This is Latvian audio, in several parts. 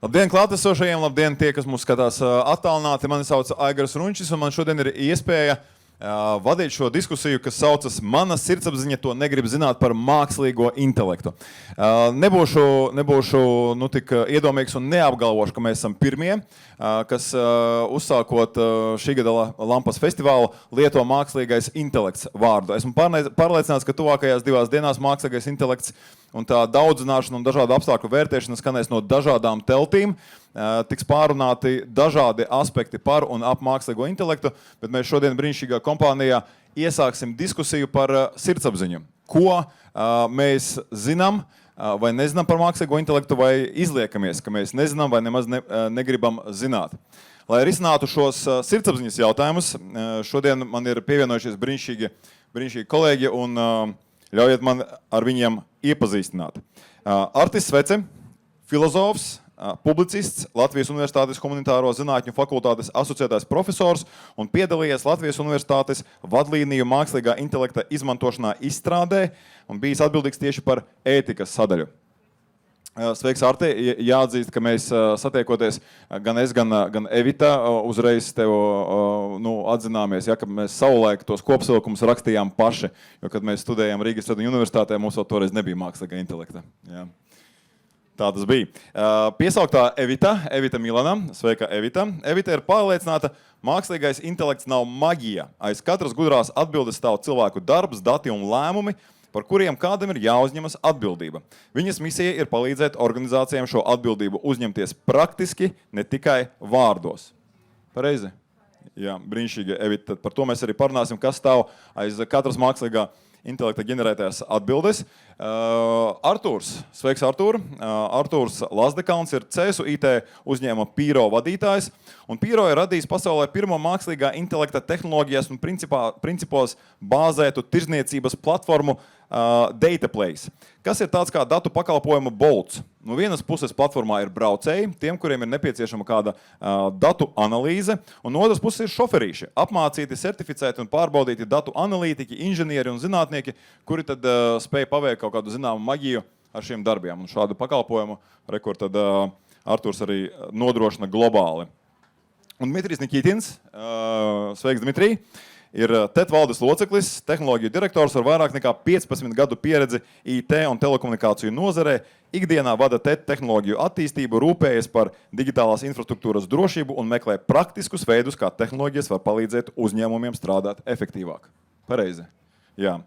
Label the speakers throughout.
Speaker 1: Labdien, klātesošajiem, labdien tie, kas mūs skatās attālināti. Mani sauc Aigars Runčis, un man šodien ir iespēja vadīt šo diskusiju, kas saucas Mana sirdsapziņa to negrib zināt par mākslīgo intelektu. Nebūšu tik iedomīgs un neapgalvošu, ka mēs esam pirmie, kas uzsākot šī gada Lampas festivālu lieto mākslīgais intelekts vārdu. Esmu pārliecināts, ka tuvākajās 2 dienās mākslīgais intelekts un tā daudzināšana un dažādu apstākļu vērtēšana skanēs no dažādām teltīm. Tiks pārunāti dažādi aspekti par un ap mākslīgo intelektu, bet mēs šodien brīnišķīgā kompānijā iesāksim diskusiju par sirdsapziņu. Ko mēs zinām vai nezinām par mākslīgo intelektu, vai izliekamies, ka mēs nezinām vai nemaz negribam zināt. Lai risinātu šos sirdsapziņas jautājumus, šodien man ir pievienojušies brīnišķīgi kolēģi un ļaujiet man ar viņiem iepazīstināt. Artis Svece, filozofs, publicists, Latvijas Universitātes humanitāro zinātņu fakultātes asociētais profesors un piedalījies Latvijas Universitātes vadlīniju mākslīgā intelekta izmantošanā izstrādē un bijis atbildīgs tieši par ētikas sadaļu. Sveiks, Arti! Jāatzīst, ka mēs satiekoties, gan es, gan Evita, uzreiz tev atzināmies, ka mēs savulaik tos kopsavilkumus rakstījām paši, jo, kad mēs studējām Rīgas Tradiņu universitātē, mums vēl toreiz nebija mākslīgā intelekta. Jā. Tā tas bija. Piesauktā Evita Milana. Sveika, Evita. Evita ir pārliecināta, mākslīgais intelekts nav maģija. Aiz katras gudrās atbildes stāv cilvēku darbs, dati un lēmumi, par kuriem kādam ir jāuzņemas atbildība. Viņas misija ir palīdzēt organizācijām šo atbildību uzņemties praktiski, ne tikai vārdos. Pareizi? Jā, brīnišķīgi, Evita. Par to mēs arī parunāsim, kas stāv aiz katras mākslīgā intelekta ģenerētās atbildes. Artūrs. Sveiks, Artūr. Artūrs Lazdekauns ir CESU IT uzņēmuma Pīro vadītājs. Un Pīro ir radījis pasaulē pirmo mākslīgā intelekta tehnoloģijas un principos bāzētu tirzniecības platformu Dataplace, kas ir tāds kā datu pakalpojuma Bolts. No vienas puses platformā ir braucēji, tiem, kuriem ir nepieciešama kāda datu analīze, un no otras puses ir šoferīši, apmācīti, certificēti un pārbaudīti datu analītiķi, inženieri un zinātnieki, kuri tad spēja paveikt kaut kādu zināmu maģiju ar šiem darbiem. Un šādu pakalpojumu tad Artūrs arī nodrošina globāli. Un Dmitrijs Nikitins, sveiks, Dmitrij, ir TET valdes loceklis, tehnoloģiju direktors ar vairāk nekā 15 gadu pieredzi IT un telekomunikāciju nozarē, ikdienā vada TET tehnoloģiju attīstību, rūpējas par digitālās infrastruktūras drošību un meklē praktiskus veidus, kā tehnoloģijas var palīdzēt uzņēmumiem strādāt efektīvāk. Pareizi. Jā.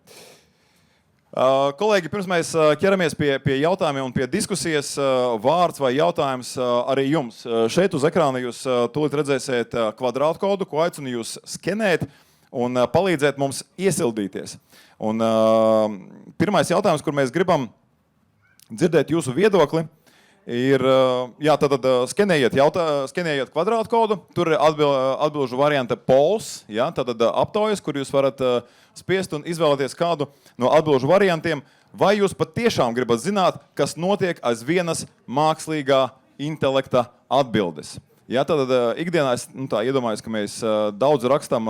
Speaker 1: Kolēģi, pirms mēs ķeramies pie jautājumiem un pie diskusijas, vārds vai jautājums arī jums. Šeit uz ekrāna jūs tūlīt redzēsiet kvadrātkodu, ko aicinu jūs skenēt un palīdzēt mums iesildīties. Un pirmais jautājums, kur mēs gribam dzirdēt jūsu viedokli, ir, tad skenējiet kvadrātkodu, tur ir atbilžu varianta polls, tad aptaujas, kur jūs varat spiest un izvēlēties kādu no atbilžu variantiem, vai jūs patiešām gribat zināt, kas notiek aiz vienas mākslīgā intelekta atbildes. Tad ikdienā es iedomājos, ka mēs daudz rakstam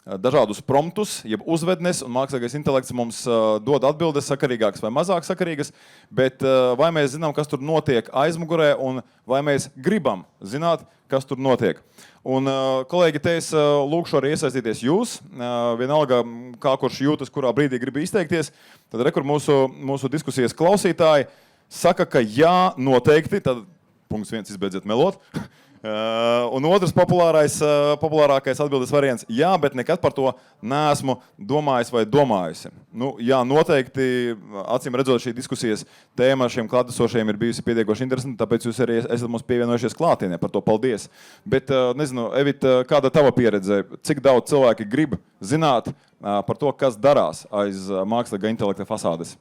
Speaker 1: dažādus promptus, jeb uzvednes, un mākslīgais intelekts mums dod atbildes sakarīgākas vai mazāk sakarīgas, bet vai mēs zinām, kas tur notiek aizmugurē, un vai mēs gribam zināt, kas tur notiek. Un, kolēģi, te es lūkšu arī iesaistīties jūs, vienalga, kā kurš jūtas, kurā brīdī grib izteikties, tad rekur mūsu diskusijas klausītāji saka, ka jā, noteikti, tad punkts 1 izbeidziet melot. Un otrs populārākais atbildes variants - jā, bet nekad par to neesmu domājis vai domājusi. Jā, noteikti, acīm redzot, šī diskusijas tēma šiem klātesošajiem ir bijusi pietiekoši interesanta, tāpēc jūs arī esat mums pievienojušies klātienē, par to paldies. Bet, nezinu, Evita, kāda tava pieredze? Cik daudz cilvēki grib zināt par to, kas darās aiz mākslīgā intelekta fasādes?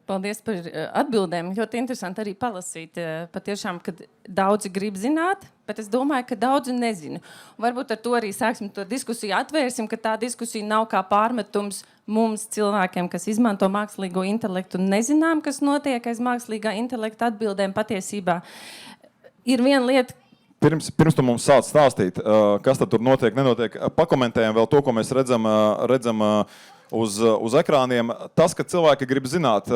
Speaker 2: Paldies par atbildēm. Ļoti interesanti arī palasīt. Patiešām, kad daudzi grib zināt, bet es domāju, ka daudzi nezinu. Varbūt ar to arī sāksim to diskusiju, atvērsim, ka tā diskusija nav kā pārmetums mums cilvēkiem, kas izmanto mākslīgo intelektu un nezinām, kas notiek aiz mākslīgā intelekta atbildēm patiesībā. Ir viena lieta.
Speaker 1: Pirms tu mums sāc stāstīt, kas tad tur notiek, nenotiek, pakomentējam vēl to, ko mēs redzam uz ekrāniem. Tas, ka cilvēki grib zināt,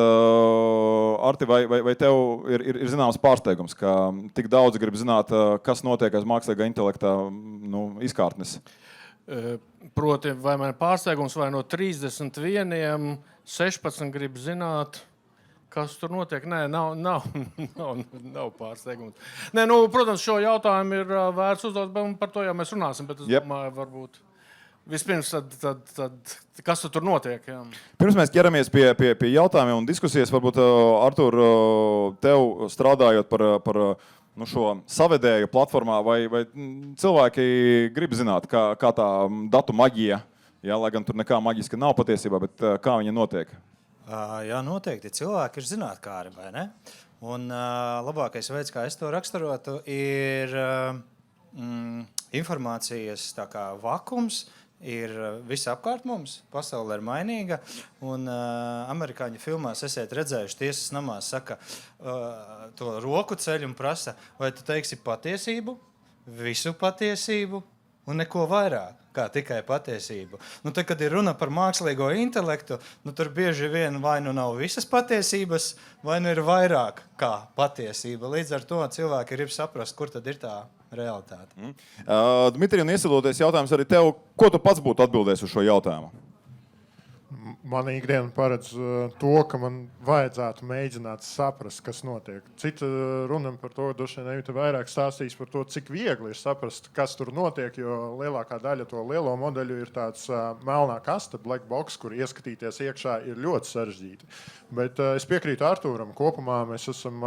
Speaker 1: Arti, vai tev ir zināms pārsteigums, ka tik daudz grib zināt, kas notiek aiz mākslīgā intelekta izkārtnes?
Speaker 3: Proti, vai man ir pārsteigums, vai no 31, 16 grib zināt, kas tur notiek? Nē, nav pārsteigums. Nē, protams, šo jautājumu ir vērts uzdot, bet par to jau mēs runāsim. Bet es domāju, varbūt vispirms, tad kas tur notiek? Jā.
Speaker 1: Pirms mēs ķeramies pie jautājumiem un diskusijas, varbūt, Artur, tev strādājot par šo savedēju platformā, vai cilvēki grib zināt, kā tā datu maģija, lai gan tur nekā maģiska nav patiesībā, bet kā viņa notiek?
Speaker 4: Jā, noteikti. Cilvēki ir zinātkāri, vai ne? Un labākais veids, kā es to raksturotu, ir informācijas tā kā vakums, ir visapkārt mums, pasaule ir mainīga, un amerikāņu filmās esiet redzējuši, tiesas namā saka to roku ceļu un prasa, vai tu teiksi patiesību, visu patiesību un neko vairāk, kā tikai patiesību. Tad, kad ir runa par mākslīgo intelektu, tur bieži vien vai nu nav visas patiesības, vai nu ir vairāk kā patiesība. Līdz ar to cilvēki grib saprast, kur tad ir tā realitāte.
Speaker 1: Dmitri, un iesaloties jautājums arī tev, ko tu pats būtu atbildējis uz šo jautājumu?
Speaker 5: Man ikdiena paredz to, ka man vajadzētu mēģināt saprast, kas notiek. Cita runa par to, droši vien Evita vairāk stāstīs par to, cik viegli ir saprast, kas tur notiek, jo lielākā daļa to lielo modeļu ir tāds melnā kasta, black box, kur ieskatīties iekšā ir ļoti sarežģīti. Bet es piekrītu Artūram, kopumā mēs esam,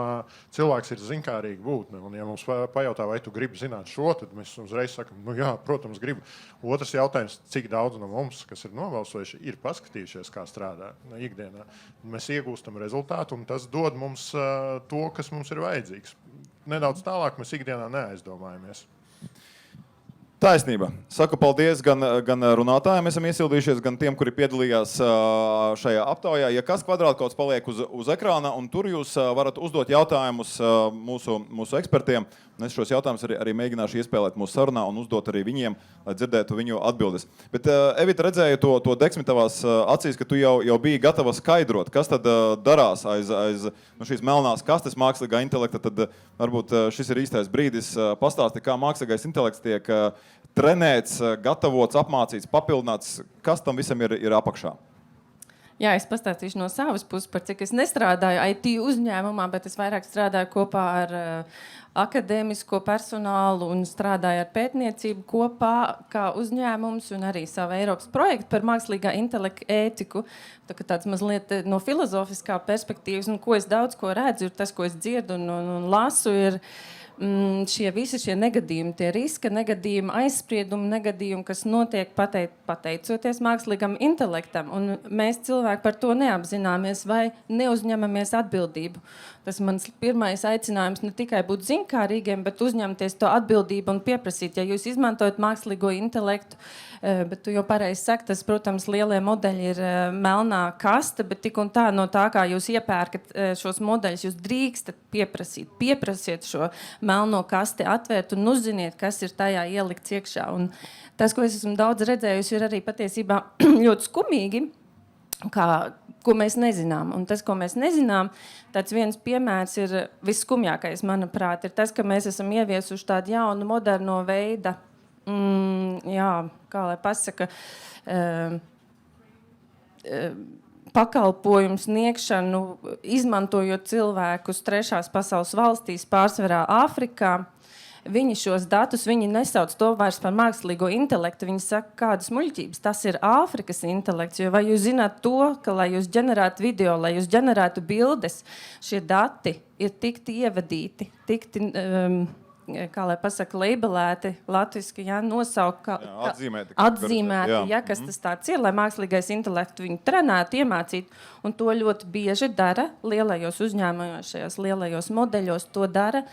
Speaker 5: cilvēks ir zinkārīga būtne, un ja mums pajautā, vai tu gribi zināt šo, tad mēs uzreiz sakam, jā, protams, gribu. Otrs jautājums, cik daudz no mums, kas ir nobalsojuši, ir paskatījušies, kā strādā ikdienā. Mēs iegūstam rezultātu, un tas dod mums to, kas mums ir vajadzīgs. Nedaudz tālāk mēs ikdienā neaizdomājamies.
Speaker 1: Taisnība. Saku paldies gan runātājiem, esam iesildījušies, gan tiem, kuri piedalījās šajā aptaujā. Ja kas kvadrātkods paliek uz ekrāna, un tur jūs varat uzdot jautājumus mūsu ekspertiem. Un es šos jautājumus arī mēģināšu iespēlēt mūsu sarunā un uzdot arī viņiem, lai dzirdētu viņu atbildes. Bet Evita redzēja to deksmi tavās acīs, ka tu jau biji gatava skaidrot, kas tad darās aiz šīs melnās kastes mākslīgā intelekta. Tad varbūt šis ir īstais brīdis pastāstīt, kā mākslīgais intelekts tiek trenēts, gatavots, apmācīts, papildināts, kas tam visam ir apakšā.
Speaker 2: Jā, es pastāstīšu no savas puses, par cik es nestrādāju IT uzņēmumā, bet es vairāk strādāju kopā ar akadēmisko personālu un strādāju ar pētniecību kopā kā uzņēmums un arī savu Eiropas projektu par mākslīgā intelekta ētiku. Tāds mazliet no filozofiskā perspektīvas, un ko es daudz ko redzu, ir tas, ko es dzirdu un lasu, ir visi šie negadījumi, tie riska negadījumi, aizspriedumi negadījumi, kas notiek pateicoties mākslīgam intelektam. Un mēs cilvēki par to neapzināmies vai neuzņemamies atbildību. Tas mans pirmais aicinājums ne tikai būt zinkārīgiem, bet uzņemties to atbildību un pieprasīt. Ja jūs izmantojat mākslīgo intelektu, bet tu jau pareizi saki, tas, protams, lielie modeļi ir melnā kaste, bet tik un tā no tā, kā jūs iepērkat šos modeļus, jūs drīkstat pieprasīt. Pieprasiet šo melno kasti atvērt un uzziniet, kas ir tajā ielikts iekšā. Un tas, ko es esmu daudz redzējusi, ir arī patiesībā ļoti skumīgi, ko mēs nezinām. Un tas, ko mēs nezinām, tāds viens piemērs ir visskumjākais, manuprāt, ir tas, ka mēs esam ieviesuši tādu jaunu, moderno veida, kā lai pasaka, pakalpojumu sniegšanu, izmantojot cilvēkus trešās pasaules valstīs, pārsvarā Āfrikā. Viņi šos datus, viņi nesauc to vairs par mākslīgo intelektu. Viņi saka, kādas muļķības, tas ir Āfrikas intelekts. Jo vai jūs zināt to, ka, lai jūs ģenerētu video, lai jūs ģenerētu bildes, šie dati ir tikti ievadīti, tikti, kā lai pasaka, labelēti, latviski, nosaukt, atzīmēti, kas tas tāds ir, lai mākslīgais intelekts viņu trenētu, iemācītu. Un to ļoti bieži dara lielajos uzņēmumos, šajos lielajos modeļos, to dara,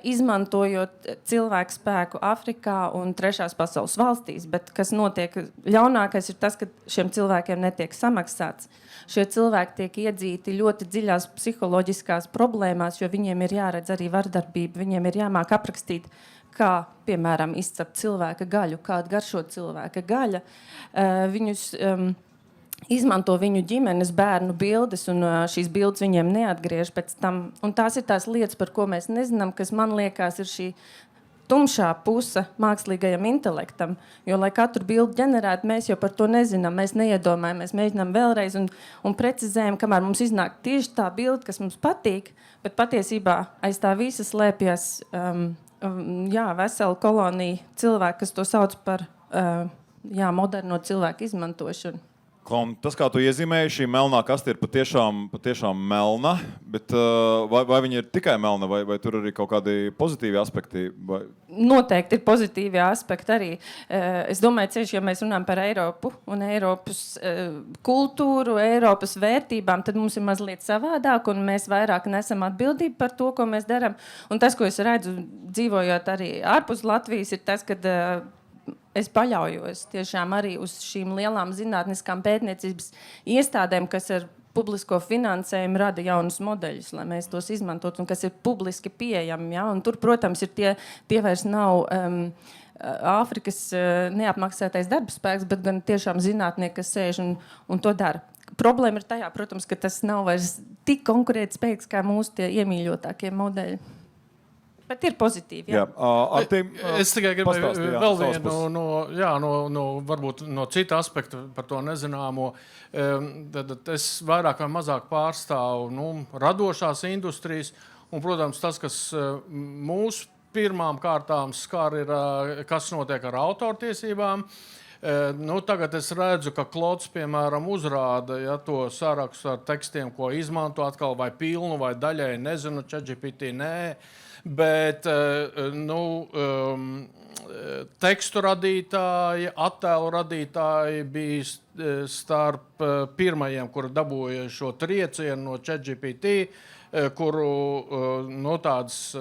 Speaker 2: izmantojot cilvēku spēku Afrikā un trešās pasaules valstīs. Bet kas notiek ļaunākais ir tas, ka šiem cilvēkiem netiek samaksāts. Šie cilvēki tiek iedzīti ļoti dziļās psiholoģiskās problēmās, jo viņiem ir jāredz arī vardarbība, viņiem ir jāmāk aprakstīt, kā, piemēram, izcept cilvēka gaļu, kāda garšo cilvēka gaļa. Viņus izmanto viņu ģimenes bērnu bildes, un šīs bildes viņiem neatgriež pēc tam. Un tās ir tās lietas, par ko mēs nezinām, kas man liekas ir šī tumšā puse mākslīgajam intelektam. Jo, lai katru bildi ģenerētu, mēs jau par to nezinām, mēs neiedomājamies, mēģinām vēlreiz un precizējam, kamēr mums iznāk tieši tā bilde, kas mums patīk, bet patiesībā aiz tā visa slēpjas vesela kolonija cilvēku, kas to sauc par moderno cilvēku izmantošanu.
Speaker 1: Tas, kā tu iezīmēji, šī melnā kaste ir patiešām melna, bet vai viņa ir tikai melna, vai tur arī kaut kādi pozitīvi aspekti? Vai?
Speaker 2: Noteikti ir pozitīvi aspekti arī. Es domāju, cieši, ja mēs runājam par Eiropu un Eiropas kultūru, Eiropas vērtībām, tad mums ir mazliet savādāk, un mēs vairāk nesam atbildību par to, ko mēs darām. Un tas, ko es redzu, dzīvojot arī ārpus Latvijas, ir tas, kad es paļaujos tiešām arī uz šīm lielām zinātniskām pētniecības iestādēm, kas ar publisko finansējumu rada jaunus modeļus, lai mēs tos izmantotu un kas ir publiski pieejami. Ja? Un tur, protams, ir tie vairs nav Āfrikas neapmaksātais darbspēks, bet gan tiešām zinātnieki, kas sēž un to dara. Problēma ir tajā, protams, ka tas nav vairs tik konkurētspējīgs kā mūsu tie iemīļotākie modeļi. Bet ir pozitīvi. Jā.
Speaker 3: Es tikai gribēju vēl vienu varbūt no cita aspekta par to nezināmo. Tad es vairāk vai mazāk pārstāvu radošās industrijas. Un, protams, tas, kas mūsu pirmām kārtām skar, ir, kas notiek ar autortiesībām. Tagad es redzu, ka Klods, piemēram, uzrāda to sarakstu ar tekstiem, ko izmanto atkal vai pilnu vai daļai, nezinu, ChatGPT, nē. Bet tekstu radītāji, attēlu radītāji bija starp pirmajiem, kuri dabūja šo triecienu no ChatGPT, kuru tādas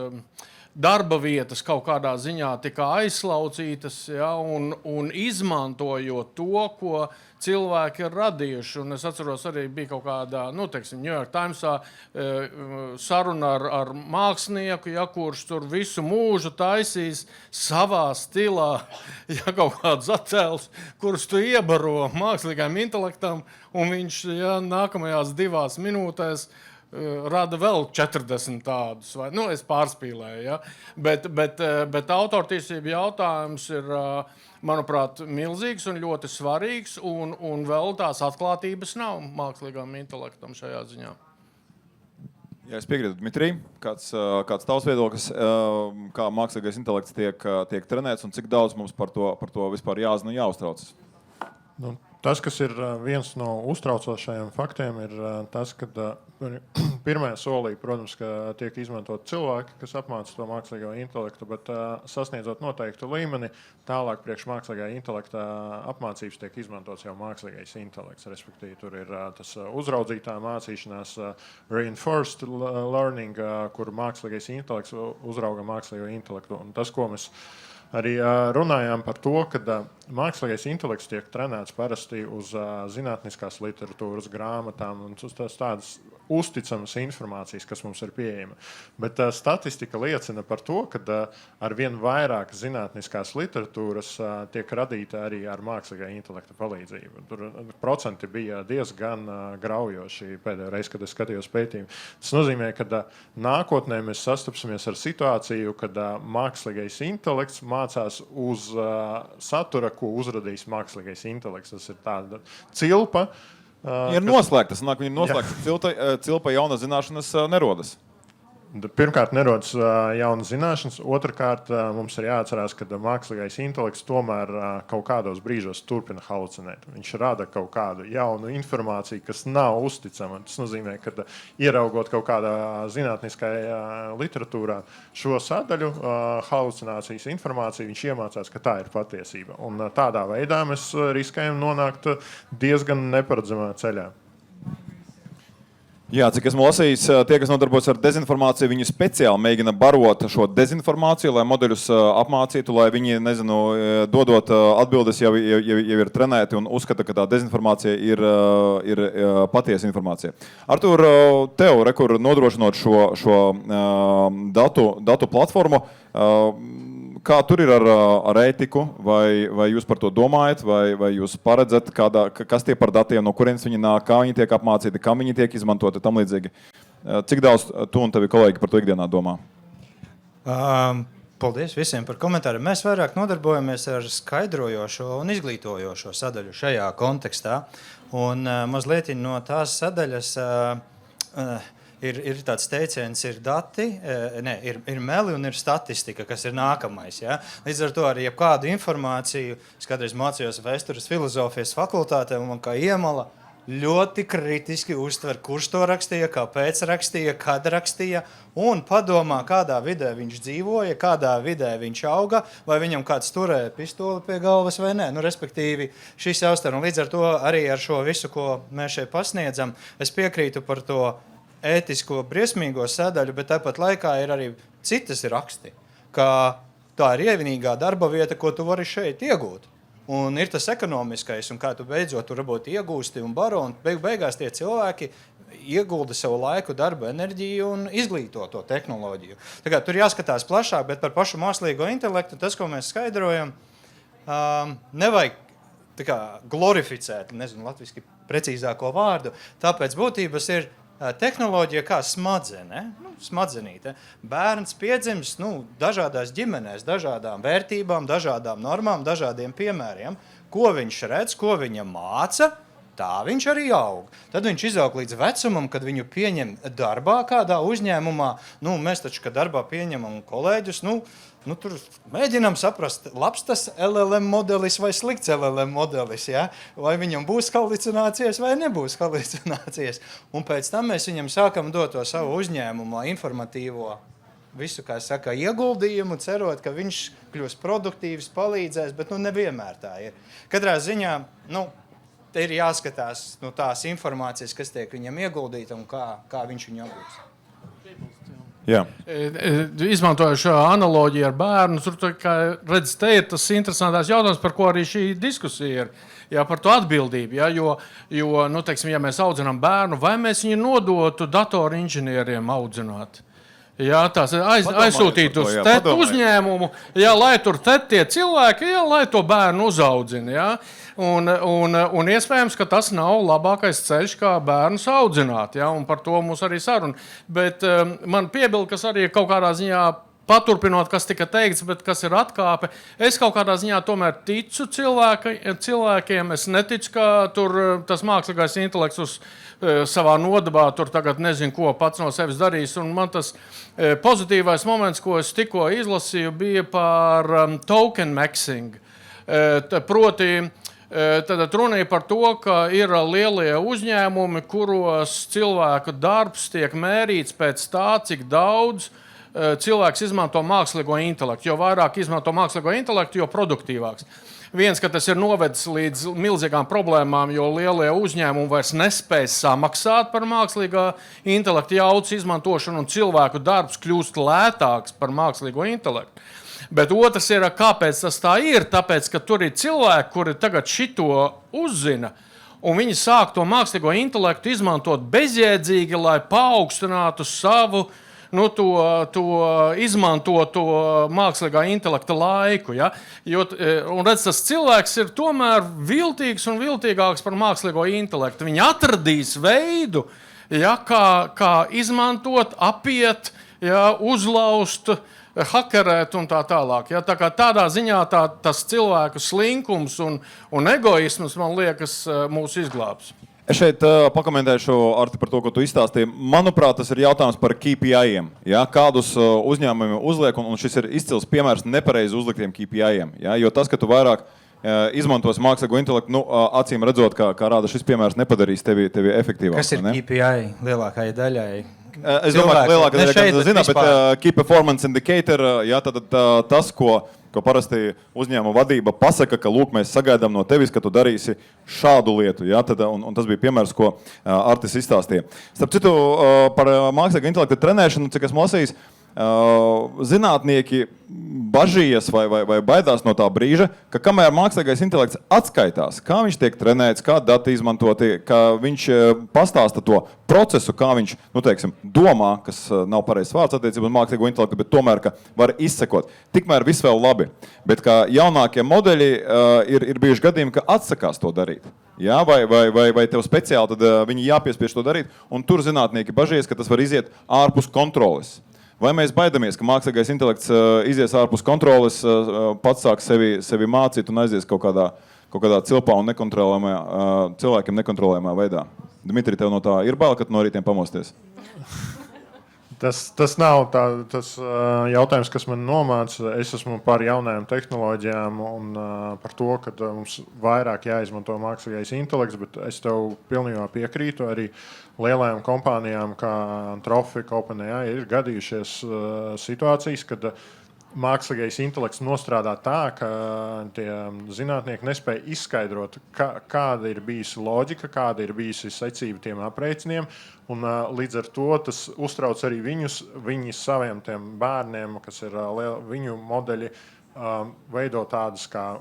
Speaker 3: darba vietas kaut kādā ziņā tika aizslaucītas, un izmantojot to, ko cilvēki ir radījuši. Un es atceros, arī bija kaut kādā, New York Timesā saruna ar mākslinieku, kurš tur visu mūžu taisīs savā stilā, kaut kādus attēlus, kurus tu iebaro mākslīgajam intelektam, un viņš nākamajās 2 minūtēs rada vēl 40 tādus. Es pārspīlēju. Ja? Bet autortiesību jautājums ir, manuprāt, milzīgs un ļoti svarīgs, un vēl tās atklātības nav mākslīgam intelektam šajā ziņā.
Speaker 1: Ja es piekrītu, Dmitrij, kāds tavs viedoklis, kā mākslīgais intelekts tiek trenēts un cik daudz mums par to vispār jāzina un jāuztraucas?
Speaker 5: Tas, kas ir viens no uztraucošajiem faktiem, ir tas, ka pirmajā solī, protams, ka tiek izmantot cilvēki, kas apmāca to mākslīgo intelektu, bet sasniedzot noteiktu līmeni, tālāk priekš mākslīgā intelekta apmācības tiek izmantots jau mākslīgais intelekts. Respektīvi, tur ir tas uzraudzītā mācīšanās, reinforced learning, kur mākslīgais intelekts uzrauga mākslīgo intelektu. Un tas, ko mēs arī runājām par to, ka mākslīgais intelekts tiek trenēts parasti uz zinātniskās literatūras grāmatām un uz tādas uzticamas informācijas, kas mums ir pieejama. Bet statistika liecina par to, ka ar vien vairāk zinātniskās literatūras tiek radīta arī ar mākslīgā intelekta palīdzību. Tur procenti bija diezgan graujoši pēdējo reizi, kad es skatījos pētījumu. Tas nozīmē, ka nākotnē mēs sastapsimies ar situāciju, kad mākslīgais intelekts mācās uz satura, ko uzradīs mākslīgais intelekts. Tas ir tāda cilpa.
Speaker 1: Ir noslēgta, sanāk, viņa ir noslēgta. Cilpa jauna zināšanas nerodas.
Speaker 5: Pirmkārt, nerodas jaunas zināšanas. Otrkārt, mums ir jāatcerās, ka mākslīgais intelekts tomēr kaut kādos brīžos turpina halucinēt. Viņš rada kaut kādu jaunu informāciju, kas nav uzticama. Tas nozīmē, ka ieraugot kaut kādā zinātniskajā literatūrā šo sadaļu, halucinācijas informāciju, viņš iemācās, ka tā ir patiesība. Un tādā veidā mēs riskējam nonākt diezgan neparedzamā ceļā.
Speaker 1: Jā, cik esmu lasījis, tie, kas nodarbojas ar dezinformāciju, viņi speciāli mēģina barot šo dezinformāciju, lai modeļus apmācītu, lai viņi, dodot atbildes jau ir trenēti un uzskata, ka tā dezinformācija ir patiesa informācija. Artur, tev, kur nodrošinot šo datu platformu, Kā tur ir ar ētiku? Vai jūs par to domājat, vai jūs paredzat, kas tie par datiem, no kurienes viņi nāk, kā viņi tiek apmācīti, kam viņi tiek izmantoti, tam līdzīgi? Cik daudz tu un tavi kolēģi par to ikdienā domā?
Speaker 4: Paldies visiem par komentāriem. Mēs vairāk nodarbojamies ar skaidrojošo un izglītojošo sadaļu šajā kontekstā. Un mazliet no tās sadaļas ir tāds teiciens, ir dati, ir meli un ir statistika, kas ir nākamais. Ja? Līdz ar to arī jebkādu informāciju, es kādreiz mācījos vēstures filozofijas fakultātē, un man kā iemala ļoti kritiski uztver, kurš to rakstīja, kāpēc rakstīja, kad rakstīja, un padomā, kādā vidē viņš dzīvoja, kādā vidē viņš auga, vai viņam kāds turēja pistoli pie galvas vai nē. Respektīvi, šis jautājums, un līdz ar to arī ar šo visu, ko mēs šeit pasniedzam, es piekrītu par to ētisko briesmīgo sadaļu, bet tāpat laikā ir arī citas raksti, ka tā ir ievienīgā darba vieta, ko tu vari šeit iegūt. Un ir tas ekonomiskais, un kā tu beidzot tur varbūt iegūsti un baro, un beigās tie cilvēki iegulda savu laiku, darbu, enerģiju un izglīto to tehnoloģiju. Tā kā tur jāskatās plašāk, bet par pašu mākslīgo intelektu, tas, ko mēs skaidrojam, nevajag tā kā glorificēt, nezinu latviski precīzāko vārdu, tāpēc būtības ir tehnoloģija kā smadzenē, smadzenīte. Bērns piedzimst dažādās ģimenēs, dažādām vērtībām, dažādām normām, dažādiem piemēriem. Ko viņš redz, ko viņa māca, tā viņš arī aug. Tad viņš izaug līdz vecumam, kad viņu pieņem darbā kādā uzņēmumā. Mēs taču, kad darbā pieņemam kolēģus, tur mēģinām saprast, labs tas LLM modelis vai slikts LLM modelis, ja? Vai viņam būs halucinācijas vai nebūs halucinācijas. Un pēc tam mēs viņam sākam dot to savu uzņēmumu informatīvo visu, kā saka, ieguldījumu, cerot, ka viņš kļūs produktīvs, palīdzēs, bet nevienmēr tā ir. Katrā ziņā, te ir jāskatās tās informācijas, kas tiek viņam ieguldīta un kā viņš viņu apgūst.
Speaker 1: Jā.
Speaker 3: Izmantojot šo analoģiju ar bērnu, tur redz, te ir tas interesantāks jautājums, par ko arī šī diskusija ir. Jā, par to atbildību. Jā, jo teiksim, ja mēs audzinām bērnu, vai mēs viņu nodotu datoru inženieriem audzināt? Jā, tās aizsūtīt uz tetu uzņēmumu, jā, lai tur tie cilvēki, jā, lai to bērnu uzaudzina. Jā. Un iespējams, ka tas nav labākais ceļš, kā bērnus audzināt. Jā, un par to mums arī saruna. Bet man piebilda, kas arī kaut kādā ziņā paturpinot, kas tika teikts, bet kas ir atkāpe. Es kaut kādā ziņā tomēr ticu cilvēkiem. Es neticu, ka tur tas mākslīgais intelekts uz savā nodabā tur tagad nezinu, ko pats no sevis darīs. Un man tas pozitīvais moments, ko es tikko izlasīju, bija par token maxing. Proti, tad runīja par to, ka ir lielie uzņēmumi, kuros cilvēku darbs tiek mērīts pēc tā, cik daudz cilvēks izmanto mākslīgo intelektu. Jo vairāk izmanto mākslīgo intelektu, jo produktīvāks. Viens, ka tas ir novedis līdz milzīgām problēmām, jo lielie uzņēmumi vairs nespēj samaksāt par mākslīgā intelekta jaudas izmantošanu, un cilvēku darbs kļūst lētāks par mākslīgo intelektu. Bet otrs ir, kāpēc tas tā ir? Tāpēc, ka tur ir cilvēki, kuri tagad šito uzzina, un viņi sāk to mākslīgo intelektu izmantot bezjēdzīgi, lai paaugstinātu savu to izmantoto mākslīgā intelekta laiku. Ja? Un redz, tas cilvēks ir tomēr viltīgs un viltīgāks par mākslīgo intelektu. Viņi atradīs veidu, ja, kā izmantot, apiet, ja, uzlaust, hakerēt un tā tālāk. Ja? Tā kā tādā ziņā tas cilvēku slinkums un egoisms, man liekas, mūs izglābs.
Speaker 1: Es šeit pakomentēšu, Arti, par to, ko tu izstāstīji. Manuprāt, tas ir jautājums par KPI-iem. Ja? Kādus uzņēmumi uzliek, un šis ir izcils piemērs nepareizi uzliktiem KPI-iem. Ja? Jo tas, ka tu vairāk izmantos mākslīgo intelektu, acīm redzot, kā rāda šis piemērs, nepadarīs tevi efektīvāk.
Speaker 4: Kas ir KPI lielākajai daļai?
Speaker 1: Es domāju, ka lielākā daļa zina, bet Key Performance Indicator, ja, tad tas, ko parasti uzņēmuma vadība pasaka, ka lūk, mēs sagaidām no tevis, ka tu darīsi šādu lietu. Ja, un tas bija piemērs, ko Artis izstāstīja. Starp citu, par mākslīgo intelektu trenēšanu, cik esmu lasījis, zinātnieki bažījies vai baidās no tā brīža, ka kamēr mākslīgais intelekts atskaitās, kā viņš tiek trenēts, kā dati izmantoti, kā viņš pastāsta to procesu, kā viņš, domā, kas nav pareizs vārds attiecībā uz mākslīgo intelektu, bet tomēr, ka var izsekot. Tikmēr viss vēl labi. Bet kā jaunākie modeļi ir bijuši gadījumi, ka atsakās to darīt. Ja? Vai tev speciāli tad viņi jāpiespiež to darīt, un tur zinātnieki bažījies, ka tas var iziet ārpus kontroles. Vai mēs baidamies, ka mākslīgais intelekts izies ārpus kontroles, pats sāk sevi mācīt un aizies kaut kādā cilpā un cilvēkiem nekontrolējumā veidā? Dmitri, tev no tā ir bail, kad no rītiem pamosties?
Speaker 5: Tas nav tas jautājums, kas man nomāca. Es esmu par jaunajām tehnoloģijām un par to, ka mums vairāk jāizmanto mākslīgais intelekts, bet es tev pilnībā piekrītu. Arī lielajām kompānijām, kā Anthropic, OpenAI, ir gadījušies situācijas, kad mākslīgais intelekts nostrādā tā, ka tie zinātnieki nespēja izskaidrot, kāda ir bijusi loģika, kāda ir bijusi secība tiem aprēķiniem. Un, līdz ar to tas uztrauc arī viņi saviem tiem bērniem, kas ir viņu modeļi, veido tādus kā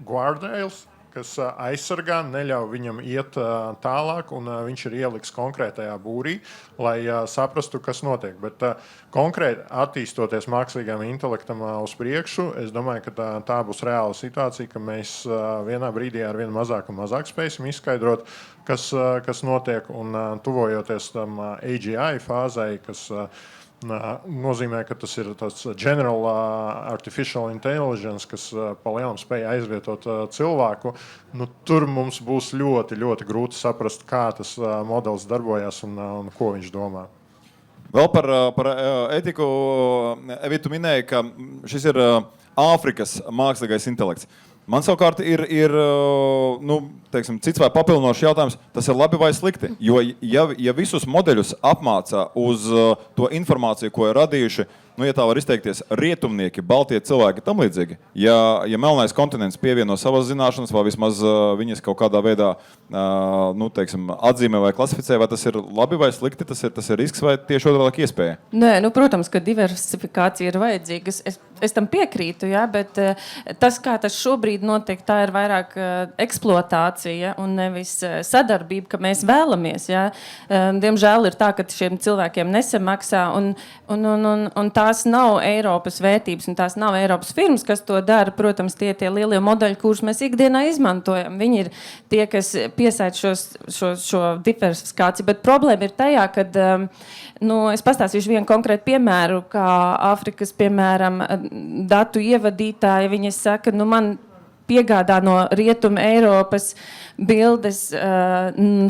Speaker 5: guardrails, kas aizsargā, neļauj viņam iet tālāk, un viņš ir ieliks konkrētajā būrī, lai saprastu, kas notiek. Bet konkrēti attīstoties mākslīgam intelektam uz priekšu, es domāju, ka tā būs reāla situācija, ka mēs vienā brīdī ar vien mazāk un mazāk spēsim izskaidrot, kas notiek, un tuvojoties tam AGI fāzei, kas nozīmē, ka tas ir tāds general artificial intelligence, kas pa lielam spēj aizvietot cilvēku. Tur mums būs ļoti, ļoti grūti saprast, kā tas modelis darbojas un ko viņš domā.
Speaker 1: Vēl par ētiku. Evi, tu minēji, ka šis ir Āfrikas mākslīgais intelekts. Man savukārt ir cits vai papildinošs jautājums, tas ir labi vai slikti. Jo ja visus modeļus apmācā uz to informāciju, ko ir radījuši, ja tā var izteikties, rietumnieki, baltie cilvēki tam līdzīgi, ja melnais kontinents pievieno savas zināšanas, vai vismaz viņas kaut kādā veidā atzīmē vai klasificē, vai tas ir labi vai slikti, tas ir risks vai tieši otrādi iespēja?
Speaker 2: Nē, protams, ka diversifikācija ir vajadzīga. Es tam piekrītu, jā, bet tas, kā tas šobrīd notiek, tā ir vairāk eksploatācija un nevis sadarbība, ka mēs vēlamies. Jā. Diemžēl ir tā, ka šiem cilvēkiem nesamaksā un tās nav Eiropas vērtības un tās nav Eiropas firmas, kas to dara. Protams, tie lielie modeļi, kurus mēs ikdienā izmantojam, viņi ir tie, kas piesaista šo diversifikāciju. Bet problēma ir tajā, ka es pastāstīšu vienu konkrētu piemēru, kā Āfrikas, piemēram, datu ievadītāji. Viņi saka, man piegādā no Rietuma Eiropas bildes,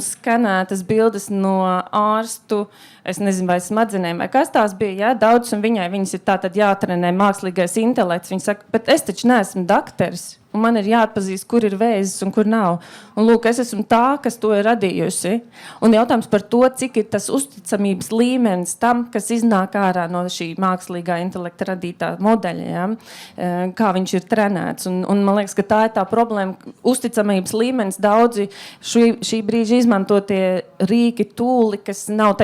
Speaker 2: skanētas bildes no ārstu, es nezinu, vai smadzenēm, vai kas tās bija, jā, daudz, un viņas ir tātad jātrenē mākslīgais intelekts. Viņa saka, bet es taču neesmu dakteris, un man ir jāatpazīst, kur ir vēzis un kur nav. Un lūk, es esmu tā, kas to ir radījusi. Un jautājums par to, cik ir tas uzticamības līmenis tam, kas iznāk ārā no šī mākslīgā intelekta radītā modeļa, ja? Kā viņš ir trenēts. Un man liekas, ka tā ir tā problēma. Uzticamības līmenis daudzi šī brīža izmantotie rīki, tūli, kas nav,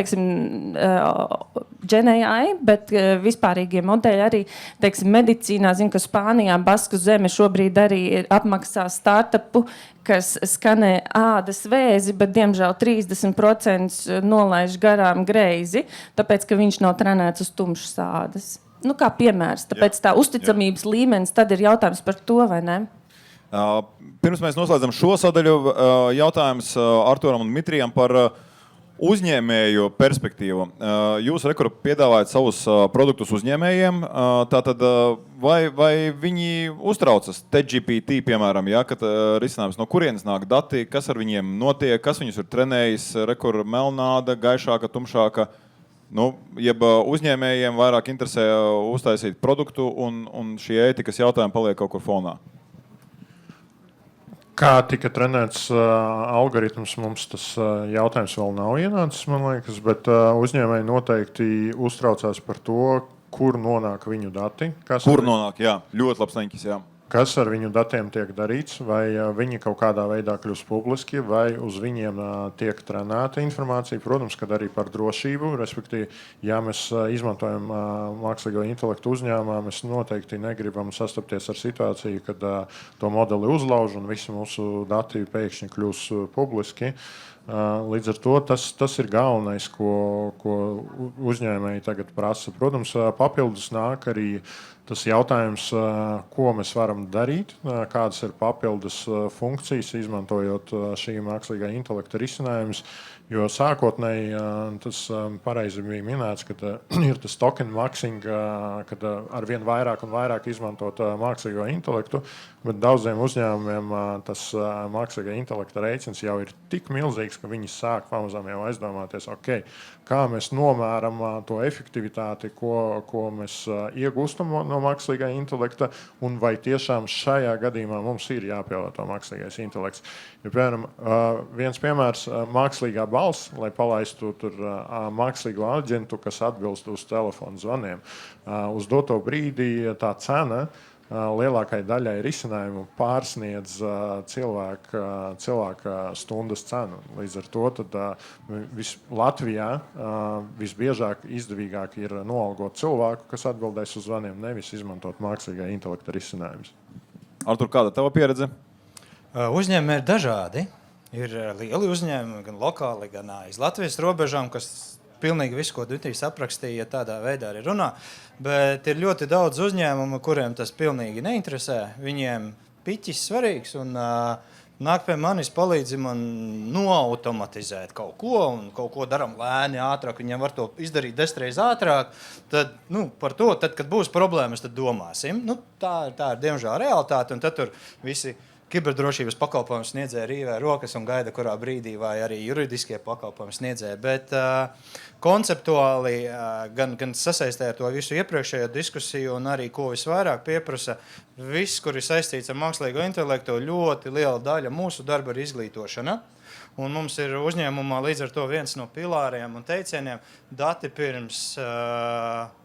Speaker 2: GenAI, bet vispārīgie modeļi arī, medicīnā, zinu, ka Spānijā, Basku zeme šobrīd arī apmaksā startupu, kas skanē ādas vēzi, bet, diemžēl, 30% nolaiž garām greizi, tāpēc, ka viņš nav trenēts uz tumšas ādas. Kā piemērs. Tāpēc tā uzticamības līmenis, tad ir jautājums par to, vai ne?
Speaker 1: Pirms mēs noslēdzam šo sadaļu, jautājums Arturam un Dmitrijam par uzņēmēju perspektīvu. Jūs piedāvājat savus produktus uzņēmējiem, tātad vai viņi uztraucas TGPT, piemēram, ja, kad risinājums, no kurienes nāk dati, kas ar viņiem notiek, kas viņus ir trenējis, melnāda, gaišāka, tumšāka, jeb uzņēmējiem vairāk interesē uztaisīt produktu un šī ētikas jautājumi paliek kaut kur fonā?
Speaker 5: Kā tika trenēts algoritms, mums tas jautājums vēl nav ienācis, man liekas, bet uzņēmēji noteikti uztraucās par to, kur nonāk viņu dati.
Speaker 1: Kur nonāk, jā. Ļoti labs neņķis, jā.
Speaker 5: kas ar viņu datiem tiek darīts, vai viņi kaut kādā veidā kļūst publiski, vai uz viņiem tiek trenēta informācija. Protams, kad arī par drošību, respektīvi, ja mēs izmantojam mākslīgo intelektu uzņēmumā, mēs noteikti negribam sastapties ar situāciju, kad to modeli uzlauž un visi mūsu dati pēkšņi kļūs publiski. Līdz ar to tas ir galvenais, ko uzņēmēji tagad prasa. Protams, papildus nāk arī tas jautājums, ko mēs varam darīt, kādas ir papildus funkcijas, izmantojot šī mākslīgā intelekta risinājumus. Jo sākotnēji tas pareizi bija minēts, ka ir tas token maxing, kad arvien vairāk un vairāk izmantot mākslīgo intelektu, bet daudziem uzņēmumiem tas mākslīgā intelekta rēķins jau ir tik milzīgs, ka viņi sāk pamazām jau aizdomāties, kā mēs nomēram to efektivitāti, ko mēs iegūstam no mākslīgā intelekta, un vai tiešām šajā gadījumā mums ir jāpielieto mākslīgais intelekts. Ja, piemēram, viens piemērs mākslīgā balss, lai palaistu tur mākslīgo aģentu, kas atbilst uz telefonu zvaniem. Uz doto brīdī tā cena lielākai daļai risinājumu pārsniedz cilvēka stundas cenu. Līdz ar to Latvijā visbiežāk izdevīgāk ir noalgot cilvēku, kas atbildēs uz zvaniem, nevis izmantot mākslīgā intelekta risinājumus.
Speaker 1: Artur, kāda tava pieredze?
Speaker 4: Uzņēmumi ir dažādi. Ir lieli uzņēmumi, gan lokāli, gan aiz Latvijas robežām, kas pilnīgi visu, ko Dmitrijs aprakstīja, tādā veidā arī runā. Bet ir ļoti daudz uzņēmumu, kuriem tas pilnīgi neinteresē. Viņiem piķis svarīgs un nāk pie manis, palīdzi man noautomatizēt kaut ko un kaut ko daram lēni, ātrāk. Viņiem var to izdarīt 10 reizes ātrāk. Tad, par to, kad būs problēmas, tad domāsim. Tā ir diemžēl realitāte, un tad tur visi kiberdrošības pakalpojumu sniedzēja rīvē rokas un gaida, kurā brīdī, vai arī juridiskie pakalpojumu sniedzēja. Bet konceptuāli gan sasaistē ar to visu iepriekšējo diskusiju un arī, ko visvairāk pieprasa, viss, kur ir saistīts ar mākslīgo intelektu, ļoti liela daļa mūsu darba ir izglītošana. Un mums ir uzņēmumā līdz ar to viens no pilāriem un teicieniem dati pirms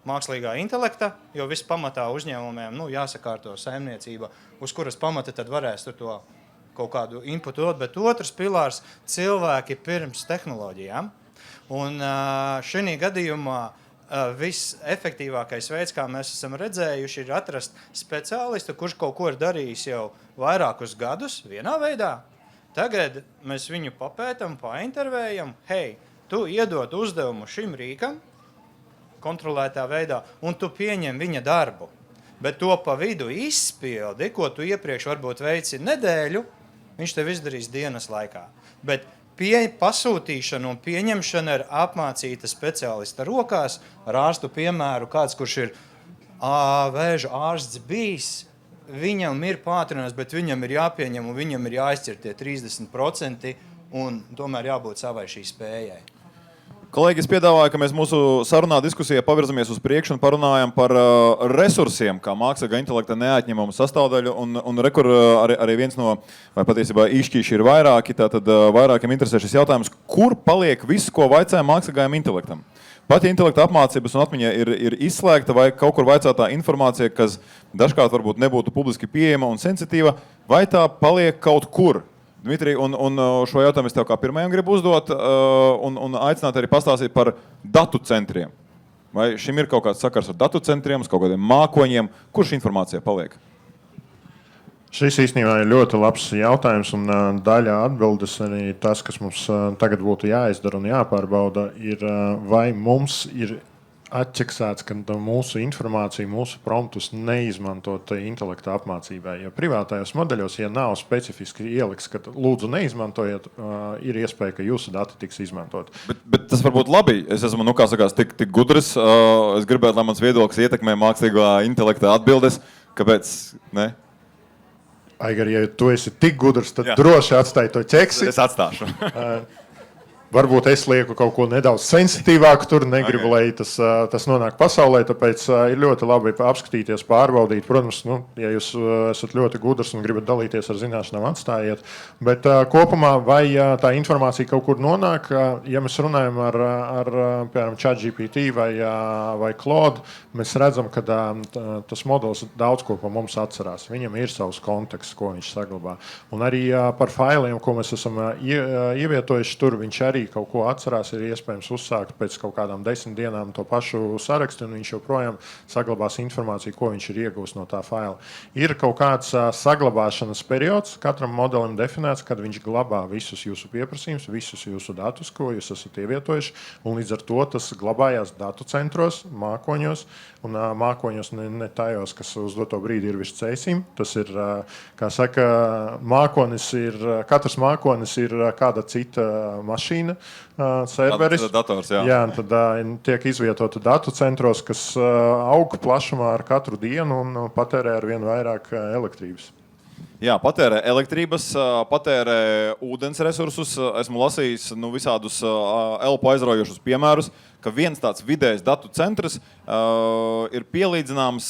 Speaker 4: mākslīgā intelekta, jo viss pamatā uzņēmumiem jāsakārto saimniecība, uz kuras pamata tad varēs to kaut kādu inputu dot, bet otrs pilārs – cilvēki pirms tehnoloģijām. Un šī gadījumā visefektīvākais veids, kā mēs esam redzējuši, ir atrast speciālistu, kurš kaut ko ir darījis jau vairākus gadus vienā veidā. Tagad mēs viņu papētam, paintervējam, tu iedod uzdevumu šim rīkam, kontrolētā veidā, un tu pieņem viņa darbu. Bet to pa vidu izpildi, ko tu iepriekš varbūt veici nedēļu, viņš tev izdarīs dienas laikā. Bet pasūtīšana un pieņemšana ir apmācīta speciālista rokās, ar ārstu piemēru, kāds, kurš ir vēža ārsts bijis, viņam ir pātrinās, bet viņam ir jāpieņem un viņam ir jāizķer tie 30% un tomēr jābūt savai šī spējai.
Speaker 1: Kolēģis piedāvāja, ka mēs mūsu sarunā diskusijā pavirzamies uz priekšu un parunājam par resursiem, kā mākslīgā intelekta neatņemamu sastāvdaļu. Un rekur arī viens no, vai patiesībā īšķīši ir vairāki, tātad vairākiem interesē šis jautājums, kur paliek viss, ko vaicāja mākslīgajam intelektam? Pat ja intelekta apmācības un atmiņa ir izslēgta vai kaut kur vaicātā informācija, kas dažkārt varbūt nebūtu publiski pieejama un sensitīva, vai tā paliek kaut kur? Dmitrij, un šo jautājumu es tev kā pirmajam gribu uzdot un aicināt arī pastāstīt par datu centriem. Vai šim ir kaut kāds sakars ar datu centriem, uz kaut kādiem mākoņiem? Kurš informācija paliek?
Speaker 5: Šis īstenībā ir ļoti labs jautājums, un daļā atbildes arī tas, kas mums tagad būtu jāizdara un jāpārbauda, ir, vai mums ir atķeksēts, ka mūsu informāciju, mūsu promptus neizmantot intelekta apmācībai. Jo privātajos modeļos, ja nav specifiski ieliks, ka lūdzu neizmantojiet, ir iespēja, ka jūsu dati tiks izmantot.
Speaker 1: Bet tas var būt labi. Es esmu, kā sakās, tik gudrs. Es gribētu, lai mans viedoklis ietekmē mākslīgā intelekta atbildes. Kāpēc? Ne?
Speaker 5: Aigar, ja tu esi tik gudrs, tad droši atstāj to ķeksi.
Speaker 1: Es atstāšu.
Speaker 5: Varbūt es lieku kaut ko nedaudz sensitīvāku, tur negribu, lai tas nonāk pasaulē. Tāpēc ir ļoti labi apskatīties, pārbaudīt. Protams, ja jūs esat ļoti gudrs un gribat dalīties ar zināšanām, atstājiet. Bet kopumā, vai tā informācija kaut kur nonāk, ja mēs runājam ar piemēram, ChatGPT vai Claude, mēs redzam, ka tas modelis daudz ko pa mums atcerās. Viņam ir savs konteksts, ko viņš saglabā. Un arī par failiem, ko mēs esam ievietojuši tur, viņš arī kaut ko atcerās, ir iespējams uzsākt pēc kaut kādām 10 dienām to pašu sarakstu, un viņš joprojām saglabās informāciju, ko viņš ir iegūst no tā faila. Ir kaut kāds saglabāšanas periods, katram modelim definēts, kad viņš glabā visus jūsu pieprasījumus, visus jūsu datus, ko jūs esat ievietojuši, un līdz ar to tas glabājās datu centros, mākoņos, un mākoņos ne tajos, kas uz doto brīdi ir virs ceļiem. Tas ir, kā saka, katrs mākonis ir kāda cita mašīna, serveris.
Speaker 1: Dators, jā.
Speaker 5: Jā, un tad tiek izvietota datu centros, kas aug plašumā ar katru dienu un patērē ar vien vairāk elektrības.
Speaker 1: Jā, patērē elektrības, patērē ūdens resursus. Esmu lasījis visādus elpu aizraujošus piemērus, ka viens tāds vidējs datu centrs ir pielīdzināms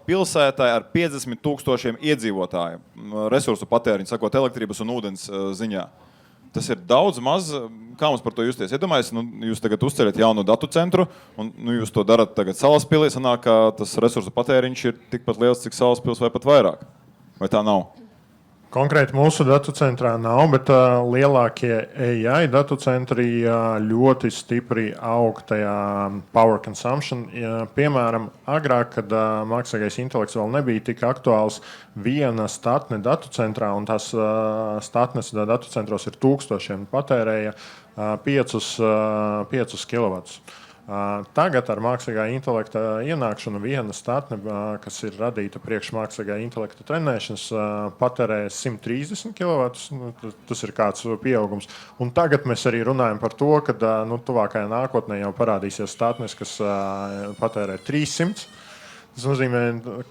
Speaker 1: pilsētai ar 50,000 iedzīvotāju resursu patēriņu, sakot elektrības un ūdens ziņā. Tas ir daudz maz. Kā mums par to justies? Iedomājies, jūs tagad uzceļat jaunu datu centru, un jūs to darat tagad Salaspilī. Sanāk, ka tas resursu patēriņš ir tikpat liels, cik Salaspils vai pat vairāk. Vai tā nav?
Speaker 5: Konkrēti mūsu datu centrā nav, bet lielākie AI datu centri ļoti stipri aug tajā power consumption. Piemēram, agrāk, kad mākslīgais intelekts vēl nebija tik aktuāls, viena statne datu centrā, un tās statnes datu centros ir 1000, patērēja 5 kW. Tagad ar mākslīgā intelekta ienākšanu viena statne, kas ir radīta priekš mākslīgā intelekta trenēšanas, patērē 130 kW. Tas ir kāds pieaugums. Un tagad mēs arī runājam par to, ka tuvākajā nākotnē jau parādīsies statnes, kas patērē 300. Tas nozīmē,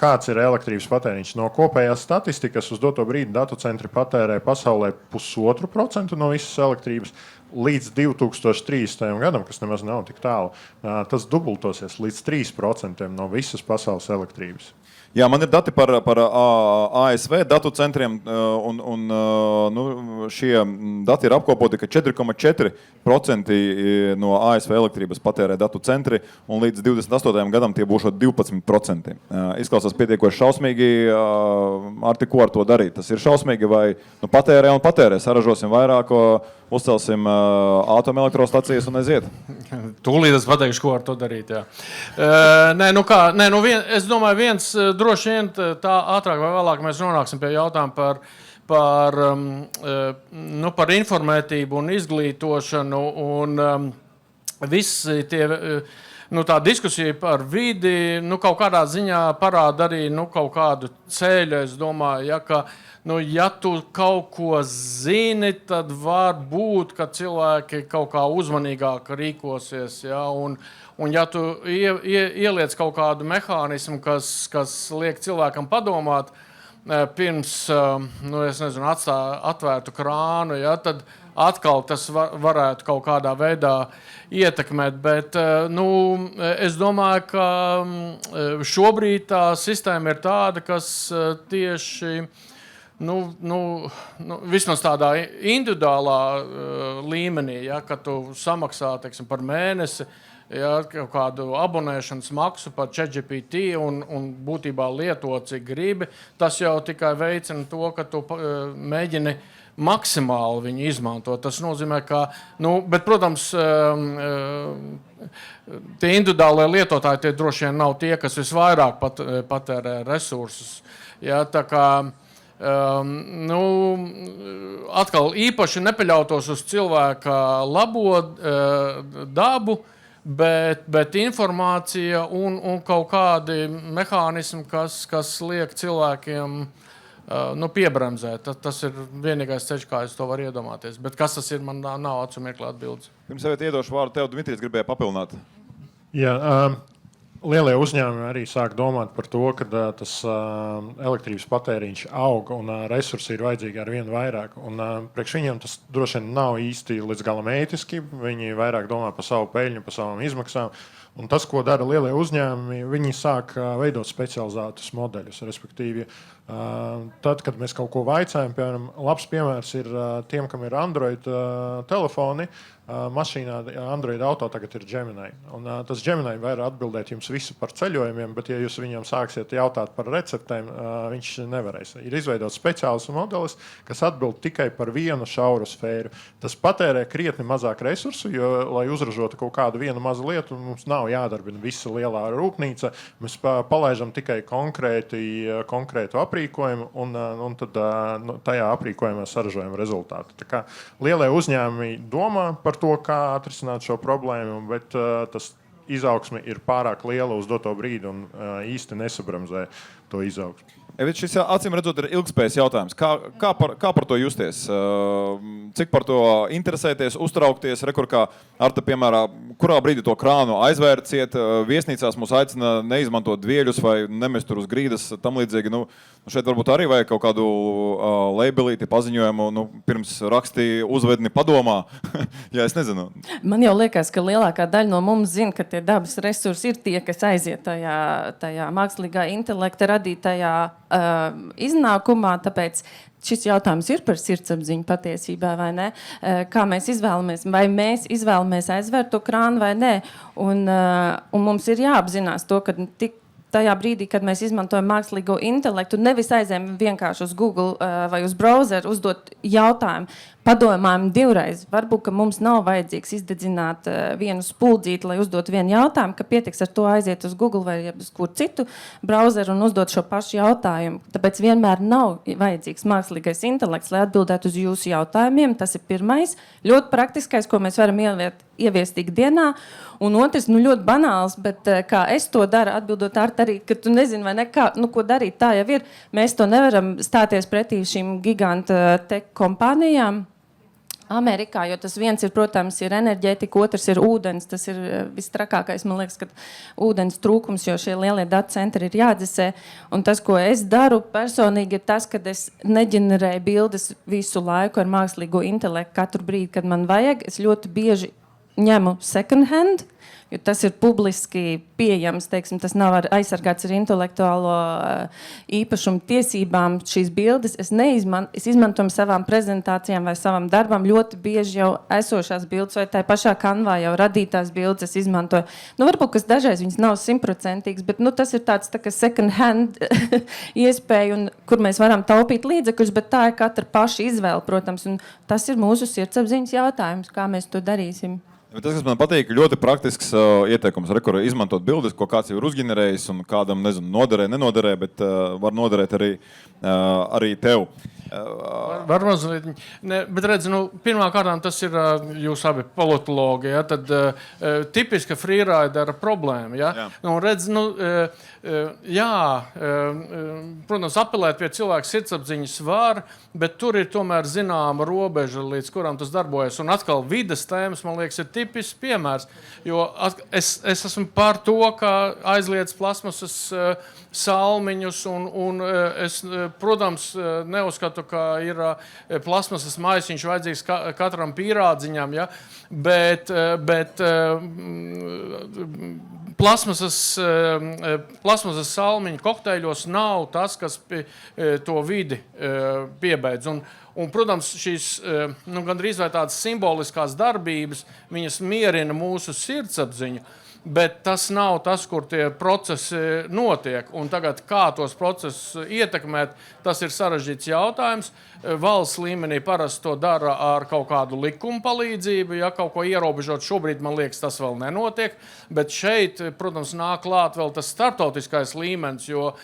Speaker 5: kāds ir elektrības patēriņš. No kopējās statistikas uz doto brīdi datu centri patērē pasaulē 1,5% no visas elektrības. Līdz 2030. gadam, kas nemaz nav tik tālu, tas dubultosies līdz 3% no visas pasaules elektrības.
Speaker 1: Jā, man ir dati par ASV datu centriem, un šie dati ir apkopoti, ka 4,4% no ASV elektrības patērē datu centri, un līdz 28. gadam tie būs 12%. Izklausās pietiekoši šausmīgi, Arti, ko ar to darīt? Tas ir šausmīgi, vai patērē un patērē, saražosim vairāk, uzcelsim atomelektrostacijas un aiziet.
Speaker 3: Tūlīt es pateikšu, ko ar to darīt. Jā. Es domāju, viens droši vien tā ātrāk vai vēlāk mēs nonāksim pie jautājuma par informētību un izglītošanu un visi tie. Tā diskusija par vidi kaut kādā ziņā parāda arī kaut kādu ceļu. Es domāju, ja tu kaut ko zini, tad var būt, ka cilvēki kaut kā uzmanīgāk rīkosies. Ja? Un ja tu ieliec kaut kādu mehānismu, kas liek cilvēkam padomāt, pirms atvērtu krānu, ja, tad atkal tas varētu kaut kādā veidā ietekmēt. Bet es domāju, ka šobrīd tā sistēma ir tāda, kas tieši vismaz tādā individuālā līmenī, ja, ka tu samaksā par mēnesi, ja, kaut kādu abonēšanas maksu par ChatGPT un būtībā lieto, cik gribi, tas jau tikai veicina to, ka tu mēģini maksimāli viņu izmantot. Tas nozīmē, ka, bet, protams, tie individuālie lietotāji tie droši vien nav tie, kas visvairāk patērē resursus. Ja, tā kā atkal īpaši nepaļautos uz cilvēka labo dabu, bet informācija un kaut kādi mehānismi, kas liek cilvēkiem piebremzēt. Tas ir vienīgais ceļš, kā es to varu iedomāties. Bet kas tas ir, man nav acu mirklī atbildes.
Speaker 1: Pirms sev iedošu vārdu tev, Dmitrijs, gribēja papilnāt.
Speaker 5: Jā, Lielie uzņēmumi arī sāk domāt par to, ka tas elektrības patēriņš aug un resursi ir vajadzīgi ar vien vairāk. Priekš viņiem tas droši vien nav īsti līdz galam ētiski. Viņi vairāk domā par savu peļņu, par savām izmaksām. Un tas, ko dara lielie uzņēmumi, viņi sāk veidot specializētus modeļus. Respektīvi, tad, kad mēs kaut ko vaicājam, piemēram, labs piemērs ir tiem, kam ir Android telefoni. Mašīnā Android auto tagad ir Gemini. Un, tas Gemini var atbildēt jums visu par ceļojumiem, bet ja jūs viņam sāksiet jautāt par receptēm, viņš nevarēs. Ir izveidots speciāls modelis, kas atbild tikai par vienu šauru sfēru. Tas patērē krietni mazāk resursu, jo, lai uzražotu kaut kādu vienu mazu lietu, mums nav jādarbina visa lielā rūpnīca. Mēs palaižam tikai konkrētu aprīkojumu un tad tajā aprīkojumā saražojam rezultātu. Tā kā lielie uzņēmumi domā par to, kā atrisināt šo problēmu, bet tas izaugsme ir pārāk liela uz doto brīdi un īsti nesabramzē to izaugsmu.
Speaker 1: Šis acīm redzot ir ilgspējas jautājums. Kā par to justies? Cik par to interesēties, uztraukties? Rekur, kā Arta piemērā, kurā brīdī to krānu aizvērciet? Viesnīcās mūs aicina neizmantot dvieļus vai nemest tur uz grīdas tam līdzīgi. Šeit varbūt arī vajag kaut kādu labelīti, paziņojumu, pirms raksti uzvedni padomā. Jā, es nezinu.
Speaker 2: Man jau liekas, ka lielākā daļa no mums zina, ka tie dabas resursi ir tie, kas aiziet tajā mākslīgā intelekta radītajā iznākumā, tāpēc šis jautājums ir par sirdsapziņu patiesībā, vai ne? Kā mēs izvēlamies, vai mēs izvēlamies aizvērt to krānu vai nē. Un mums ir jāapzinās to, ka tajā brīdī, kad mēs izmantojam mākslīgo intelektu, nevis aizējam vienkārši uz Google vai uz browseru uzdot jautājumu, padomājam divreiz. Varbūt, ka mums nav vajadzīgs izdedzināt vienu spuldzīti, lai uzdot vienu jautājumu, ka pietiks ar to aiziet uz Google vai uz kur citu browseru un uzdot šo pašu jautājumu. Tāpēc vienmēr nav vajadzīgs mākslīgais intelekts, lai atbildētu uz jūsu jautājumiem. Tas ir pirmais, ļoti praktiskais, ko mēs varam ieviest ikdienā. Un otrs, ļoti banāls, bet kā es to daru, atbildot arī, ka tu nezini, vai ne, ko darīt, tā jau ir. Mēs to nevaram stāties pretī šīm giganta tech kompānijām Amerikā, jo tas viens ir, protams, ir enerģētika, otrs ir ūdens. Tas ir vistrakākais, man liekas, ka ūdens trūkums, jo šie lielie datu centri ir jādzesē. Un tas, ko es daru personīgi, ir tas, ka es neģenerēju bildes visu laiku ar mākslīgo intelektu katru brīdi, kad man vajag. Es ļoti bieži ņemu second hand, jo tas ir publiski pieejams, tas nav aizsargāts ar intelektuālo īpašumu tiesībām. Šīs bildes es izmantoju savām prezentācijām vai savam darbam. Ļoti bieži jau esošās bildes vai tā pašā Canvā jau radītās bildes es izmantoju. Varbūt, kas dažreiz viņas nav 100%, bet tas ir tāds tā kā second hand iespēja, kur mēs varam taupīt līdzekļus, bet tā ir katra paša izvēle, protams. Un tas ir mūsu sirdsapziņas jautājums, kā mēs to darīsim.
Speaker 1: Tas, kas man patīk, ļoti praktisks ieteikums. Rekur izmantot bildes, ko kāds jau ir uzģenerējis un kādam, noderē, nenoderē, bet var noderēt arī tev.
Speaker 3: Var mazliet. Bet redz, pirmkārt, tas ir jūs abi politologi, ja, tad tipiska freeridera problēma. Ja? Jā. Redz, protams, apelēt pie cilvēka sirdsapziņas var, bet tur ir tomēr zināma robeža, līdz kuram tas darbojas. Un atkal vides tēmas, man liekas, ir tipisks piemērs. Jo es esmu par to, ka aizliedz plasmasas salmiņus, un es, protams, neuzskatu, ka ir plasmasas maisiņš vajadzīgs katram pīrādziņam, ja? bet plasmasas salmiņu kokteļos nav tas, kas to vidi piebeidz. Un, protams, šīs gandrīz vai tādas simboliskās darbības, viņas mierina mūsu sirdsapziņu, bet tas nav tas, kur tie procesi notiek. Un tagad, kā tos procesus ietekmēt, tas ir sarežģīts jautājums. Valsts līmenī parasti to dara ar kaut kādu likumu palīdzību, ja kaut ko ierobežot. Šobrīd, man liekas, tas vēl nenotiek, bet šeit, protams, nāk klāt vēl tas starptautiskais līmenis, jo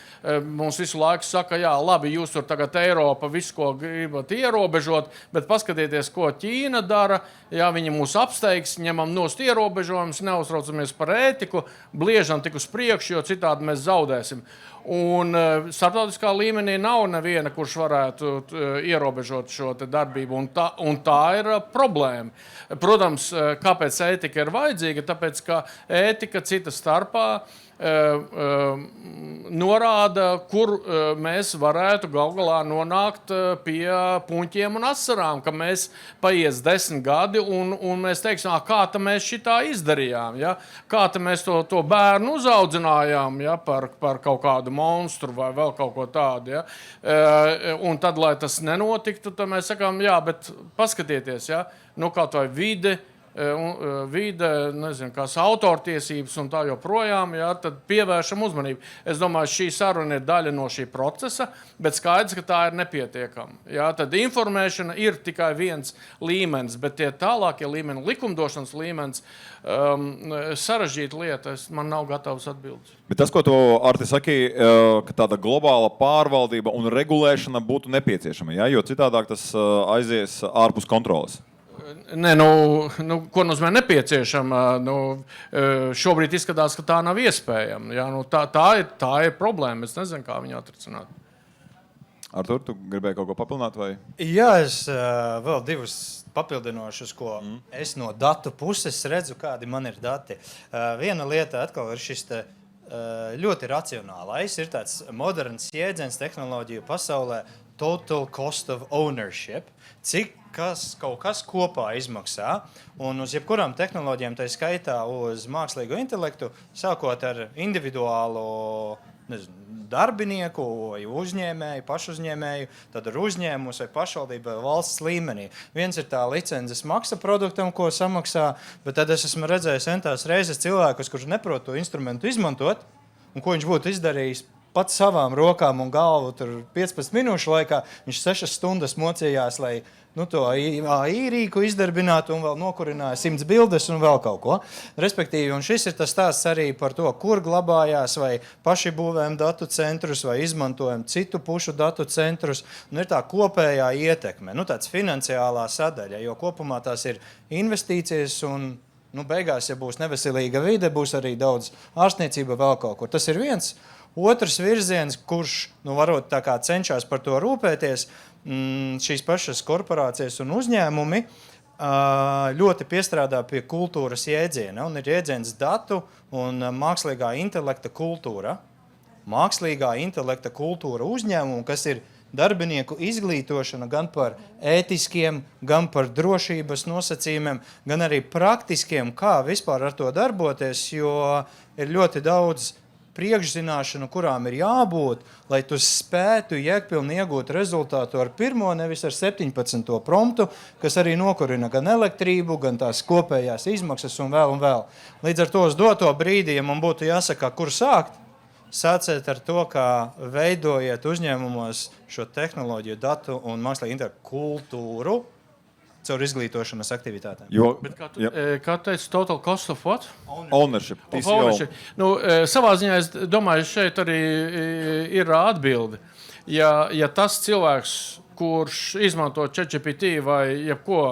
Speaker 3: mums visu laiku saka, jā, labi, jūs tur tagad Eiropa visu, ko gribat ierobežot, bet paskatieties, ko Ķīna dara, ja viņi mūs apsteigs, ņemam nost ierobežojumus, neuztraucamies par par ētiku, bliežam tik uz priekšu, jo citādi mēs zaudēsim. Un starptautiskā līmenī nav neviena, kurš varētu ierobežot šo darbību, un tā ir problēma. Protams, kāpēc ētika ir vajadzīga? Tāpēc, ka ētika cita starpā norāda, kur mēs varētu gal galā nonākt pie puņķiem un asarām, ka mēs paies 10 gadi un mēs teiksim, kā ta mēs šitā izdarījām, ja? Kā ta mēs to bērnu uzaudzinājām, ja? par kaut kādu monstru vai vēl kaut ko tādu. Ja? Un tad, lai tas nenotiktu, tad mēs sakām, jā, bet paskatieties, ja? Nu, kā to vide, nezinu, kāds autortiesības un tā joprojām, jā, tad pievēršam uzmanību. Es domāju, šī saruna ir daļa no šī procesa, bet skaidrs, ka tā ir nepietiekama. Jā, tad informēšana ir tikai viens līmenis, bet tie tālākie līmeni, likumdošanas līmenis, sarežģīta lieta, man nav gatavs atbildes.
Speaker 1: Bet tas, ko tu, Arti, saki, ka tāda globāla pārvaldība un regulēšana būtu nepieciešama, ja? Jo citādāk tas aizies ārpus kontroles.
Speaker 3: Nē, ko nozīmē nepieciešama? Šobrīd izskatās, ka tā nav iespējama. Ja? Tā ir problēma. Es nezinu, kā viņu atrisināt.
Speaker 1: Artur, tu gribēji kaut ko papildināt? Vai?
Speaker 4: Jā, es vēl divus papildinošus, ko es no datu puses redzu, kādi man ir dati. Viena lieta atkal ir šis ļoti racionālais. Ir tāds moderns jēdziens tehnoloģiju pasaulē total cost of ownership. Cik kaut kas kopā izmaksā, un uz jebkurām tehnoloģijām, tā skaitā uz mākslīgo intelektu, sākot ar individuālu darbinieku vai uzņēmēju, pašuzņēmēju, tad ar uzņēmumus vai pašvaldību vai valsts līmenī. Viens ir tā licences maksa produktam, ko samaksā, bet tad es esmu redzējis entās reizes cilvēkus, kurš neprot to instrumentu izmantot, un ko viņš būtu izdarījis pats savām rokām un galvu tur 15 minūšu laikā, viņš 6 stundas mocījās, lai to AI rīku izdarbinātu un vēl nokurināja 100 bildes un vēl kaut ko. Respektīvi, un šis ir tas stāsts arī par to, kur glabājās vai paši būvējam datu centrus vai izmantojam citu pušu datu centrus. Un ir tā kopējā ietekme, tāds finansiālā sadaļa, jo kopumā tās ir investīcijas un beigās, ja būs neveselīga vide, būs arī daudz ārstniecība vēl kaut kur. Tas ir viens. Otrs virziens, kurš varot tā kā cenšas par to rūpēties, šīs pašas korporācijas un uzņēmumi ļoti piestrādā pie kultūras jēdziena. Un ir jēdziens datu un mākslīgā intelekta kultūra. Mākslīgā intelekta kultūra uzņēmumu, kas ir darbinieku izglītošana gan par ētiskiem, gan par drošības nosacījumiem, gan arī praktiskiem, kā vispār ar to darboties, jo ir ļoti daudz priekšzināšanu, kurām ir jābūt, lai tu spētu jēgpilni iegūt rezultātu ar 1, nevis ar 17. promptu, kas arī nokurina gan elektrību, gan tās kopējās izmaksas un vēl. Līdz ar to uz doto brīdī, ja man būtu jāsaka, kur sākt, sāciet ar to, kā veidojiet uzņēmumos šo tehnoloģiju, datu un mākslīgo intelektu kultūru caur izglītošanas aktivitātēm.
Speaker 3: Kā teica, total cost of what?
Speaker 1: Ownership.
Speaker 3: Savā ziņā es domāju, šeit arī ir atbilde. Ja tas cilvēks, kurš izmanto ChatGPT vai jebko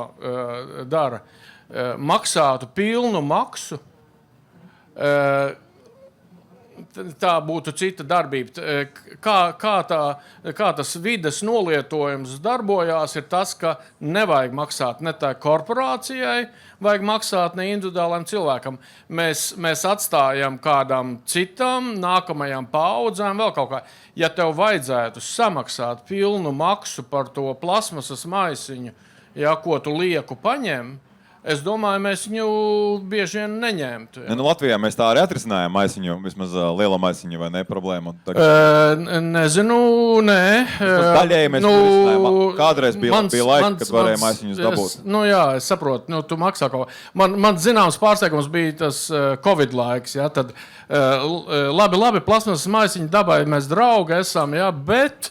Speaker 3: dara, maksātu pilnu maksu, tā būtu cita darbība. Kā tas vides nolietojums darbojās, ir tas, ka nevajag maksāt ne tā korporācijai, vajag maksāt ne individuālam cilvēkam. Mēs atstājam kādam citam, nākamajām paaudzēm, vēl kaut kā. Ja tev vajadzētu samaksāt pilnu maksu par to plasmasas maisiņu, ko tu lieku paņem, es domāju, mēs viņu bieži vien neņemtu. Ja?
Speaker 1: Latvijā mēs tā arī atrisinājām maisiņu, vismaz liela maisiņu, vai ne, problēma?
Speaker 3: Nezinu, nē.
Speaker 1: Daļēji mēs atrisinājām. Kādreiz bija laika, kad varēja maisiņus dabūt.
Speaker 3: Jā, es saprotu, tu maksā kaut ko. Man zināms pārsteigums bija tas Covid laiks, ja? Tad labi, plasmasas maisiņu dabai mēs draugi esam, ja? Bet,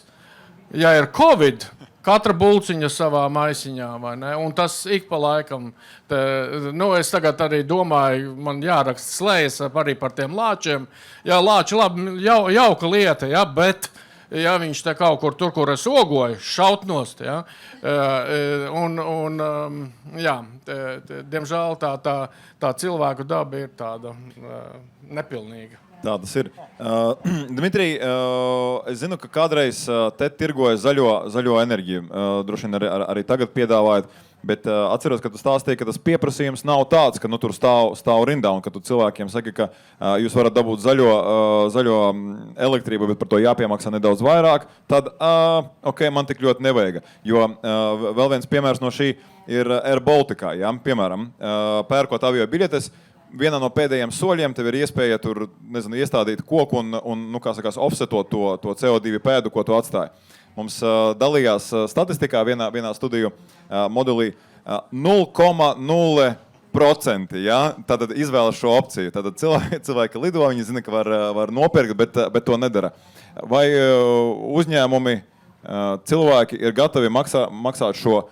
Speaker 3: ja ir Covid, katra bulciņa savā maisiņā, vai ne? Un tas ik pa laikam. Es tagad arī domāju, man jāraksta slējas arī par tiem lāčiem. Jā, lāči, labi, jauka lieta, ja? Bet ja viņš te kaut kur tur, kur es ogoju, šaut nost, ja? Diemžēl tā cilvēku daba ir tāda nepilnīga.
Speaker 1: Tā tas ir. Dmitrij, es zinu, ka kādreiz te tirgoja zaļo enerģiju. Droši vien arī tagad piedāvājat. Bet atceros, ka tu stāstīji, ka tas pieprasījums nav tāds, ka tur stāv rindā un ka tu cilvēkiem saki, ka jūs varat dabūt zaļo elektrību, bet par to jāpiemaksā nedaudz vairāk. Tad, man tik ļoti nevajag. Jo vēl viens piemērs no šī ir Air Baltica. Ja? Piemēram, pērkot avio biļetes, vienā no pēdējiem soļiem tev ir iespēja tur, iestādīt koku un offsetot to CO2 pēdu, ko tu atstāji. Mums dalījās statistikā vienā studiju modelī 0,0%. Ja? Tātad izvēlas šo opciju. Tātad cilvēki lido, viņi zina, ka var nopirkt, bet to nedara. Vai uzņēmumi, cilvēki ir gatavi maksāt šo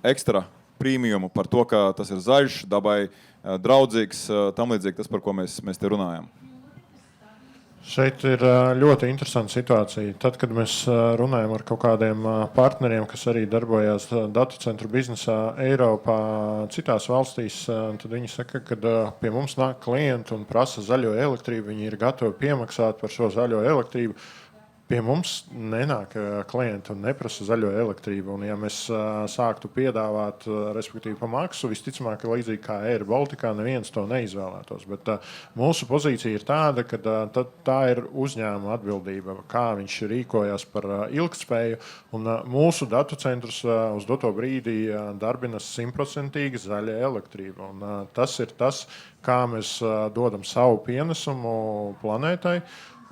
Speaker 1: ekstra prīmiumu par to, ka tas ir zaļš, dabai draudzīgs, tam līdzīgi tas, par ko mēs te runājam?
Speaker 5: Šeit ir ļoti interesanta situācija. Tad, kad mēs runājam ar kaut kādiem partneriem, kas arī darbojās datu centru biznesā Eiropā, citās valstīs, tad viņi saka, ka pie mums nāk klienti un prasa zaļo elektrību. Viņi ir gatavi piemaksāt par šo zaļo elektrību. Pie mums nenāk klienti un neprasa zaļo elektrību. Un, ja mēs sāktu piedāvāt, respektīvi pa maksu, visticamāk, līdzīgi kā Air Baltica, neviens to neizvēlētos. Bet mūsu pozīcija ir tāda, ka tā ir uzņēmuma atbildība, kā viņš rīkojas par ilgtspēju. Un mūsu datu centrs uz doto brīdī darbina 100% zaļa elektrība. Un tas ir tas, kā mēs dodam savu pienesumu planētai.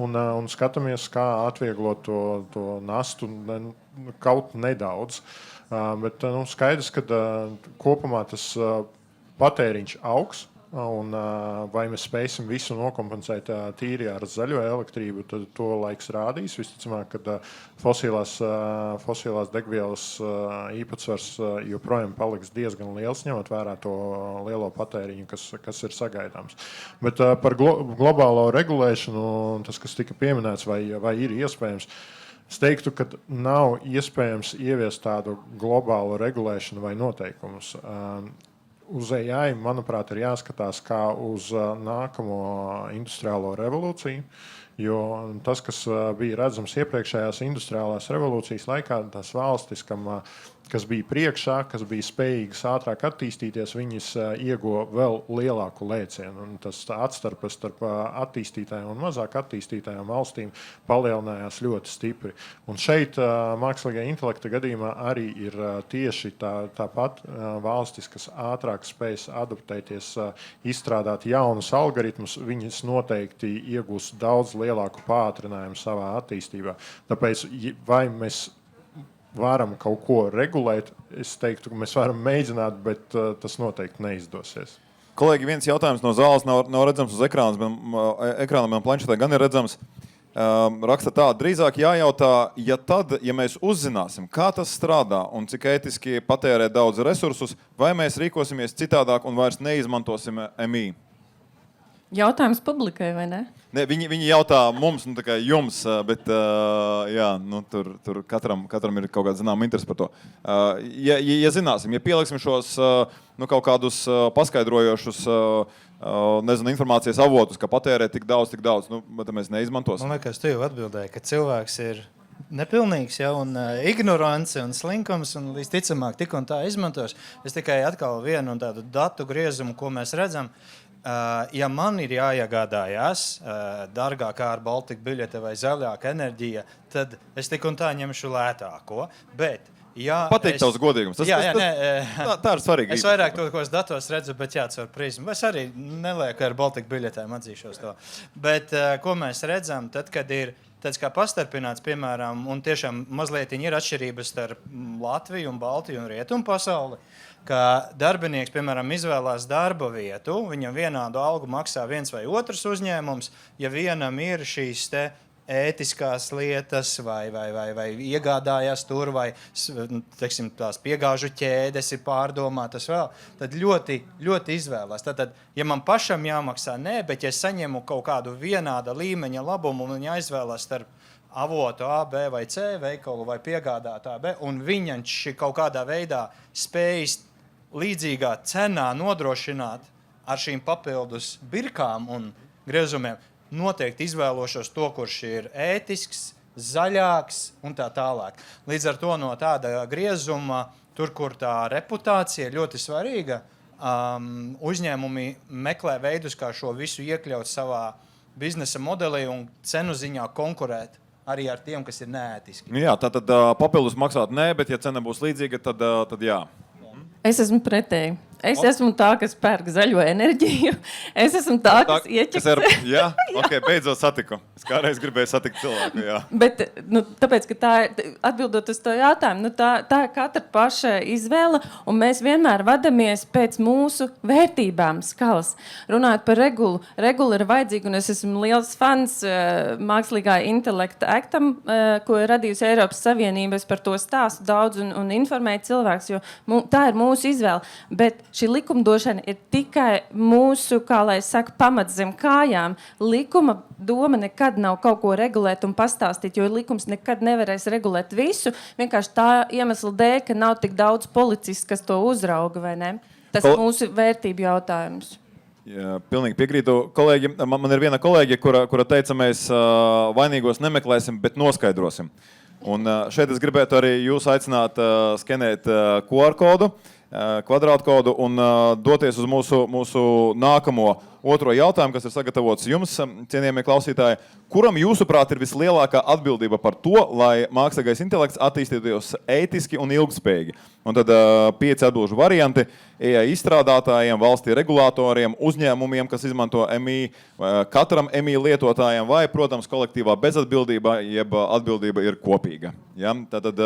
Speaker 5: Un skatāmies, kā atvieglot to nastu kaut nedaudz. Bet skaidrs, ka kopumā tas patēriņš augs. Un, vai mēs spēsim visu nokompensēt tīri ar zaļo elektrību, tad to laiks rādīs. Visticamāk, ka fosilās degvielas īpatsvars joprojām paliks diezgan liels, ņemot vērā to lielo patēriņu, kas ir sagaidāms. Bet par globālo regulēšanu, tas, kas tika pieminēts, vai ir iespējams, es teiktu, ka nav iespējams ieviest tādu globālu regulēšanu vai noteikumus. Uz AI, manuprāt, ir jāskatās kā uz nākamo industriālo revolūciju, jo tas, kas bija redzams iepriekšējās industriālās revolūcijas laikā, tās valstis, kas bija priekšā, kas bija spējīgas ātrāk attīstīties, viņas ieguva vēl lielāku lēcienu. Un tas atstarpes starp attīstītajām un mazāk attīstītajām valstīm palielinājās ļoti stipri. Un šeit mākslīgā intelekta gadījumā arī ir tieši tāpat valstis, kas ātrāk spējas adaptēties, izstrādāt jaunus algoritmus, viņas noteikti iegūs daudz lielāku pātrinājumu savā attīstībā. Tāpēc, vai mēs varam kaut ko regulēt, es teiktu, ka mēs varam mēģināt, bet tas noteikti neizdosies.
Speaker 1: Kolēģi, viens jautājums no zāles nav redzams uz ekrāna, man planšetē gan ir redzams. Raksta tā, drīzāk jājautā, ja mēs uzzināsim, kā tas strādā un cik ētiski patērē daudz resursus, vai mēs rīkosimies citādāk un vairs neizmantosim MI?
Speaker 2: Jautājums publikai, vai ne?
Speaker 1: Ne, viņi jautā mums, tā kā jums, bet tur katram ir kaut kāda zināma interese par to. Ja zināsim, ja pieliksim šos kaut kādus paskaidrojošus informācijas avotus, ka patērē tik daudz, bet mēs neizmantosim.
Speaker 4: Man liekas, tu jau atbildēji, ka cilvēks ir nepilnīgs, un ignorants un slinkums, un visticamāk tik un tā izmantos. Es tikai atkal vienu tādu datu griezumu, ko mēs redzam. Ja man ir jāiegādājās dārgākā ar Baltika biļete vai zaļāka enerģija, tad es tik un tā ņemšu lētāko. Bet,
Speaker 1: pateikt tavs godīgums. Tā ir svarīgi.
Speaker 4: Es vairāk to, ko es datos redzu, bet caur prizmu. Es arī nelieku ar Baltika biļetēm, atzīšos to. Bet ko mēs redzam, tad, kad ir tāds kā pastarpināts, piemēram, un tiešām mazliet ir atšķirības starp Latviju un Baltiju un Rietumu pasauli, ka darbinieks, piemēram, izvēlās darba vietu, viņam vienādu algu maksā viens vai otrs uzņēmums, ja vienam ir šīs te ētiskās lietas, vai iegādājās tur, vai teiksim, tās piegāžu ķēdes ir pārdomātas vēl, tad ļoti, ļoti izvēlās. Tad, ja man pašam jāmaksā, nē, bet ja es saņemu kaut kādu vienāda līmeņa labumu un jāizvēlās starp avotu A, B vai C veikalu vai piegādātāju B, un viņš kaut kādā veidā spējas līdzīgā cenā nodrošināt ar šīm papildus birkām un griezumiem, noteikti izvēlošos to, kurš ir ētisks, zaļāks un tā tālāk. Līdz ar to no tāda griezuma, tur, kur tā reputācija ir ļoti svarīga, uzņēmumi meklē veidus, kā šo visu iekļaut savā biznesa modelī un cenu ziņā konkurēt arī ar tiem, kas ir neētiski.
Speaker 1: Jā, tātad papildus maksāt nē, bet ja cena būs līdzīga, tad jā.
Speaker 2: Es esmu pretēji. Es esmu tā, kas pērk zaļo enerģiju. Es esmu tā, kas ieķeksē.
Speaker 1: Jā, ok, beidzot satiku. Es kādreiz gribēju satikt cilvēku, jā.
Speaker 2: Bet, tāpēc, ka tā ir, atbildot uz to jautājumu, tā ir katra paša izvēle, un mēs vienmēr vadamies pēc mūsu vērtībām skalas. Runājot par regulu. Regula ir vajadzīga, un es esmu liels fans mākslīgā intelekta aktam, ko ir radījusi Eiropas Savienība. Es par to stāstu daudz un informēju cilvēks, jo tā ir mūsu izvēle. Bet šī likumdošana ir tikai mūsu, kā lai saka, pamats zem kājām. Likuma doma nekad nav kaut ko regulēt un pastāstīt, jo likums nekad nevarēs regulēt visu. Vienkārši tā iemesla dēļ, ka nav tik daudz policists, kas to uzrauga, vai ne? Tas ir mūsu vērtību jautājums.
Speaker 1: Jā, pilnīgi piekrītu. Kolēģi, man ir viena kolēģe, kura teica, mēs vainīgos nemeklēsim, bet noskaidrosim. Un šeit es gribētu arī jūs aicināt skenēt QR kodu, kvadrātkodu un doties uz mūsu nākamo otro jautājumu, kas ir sagatavots jums, cienījamie klausītāji. Kuram jūsuprāt ir vislielākā atbildība par to, lai mākslīgais intelekts attīstītos ētiski un ilgspējīgi? Un tad 5 atbilžu varianti AI izstrādātājiem, valstī regulātoriem, uzņēmumiem, kas izmanto MI, katram MI lietotājiem vai, protams, kolektīvā bezatbildība, jeb atbildība ir kopīga. Ja? Tātad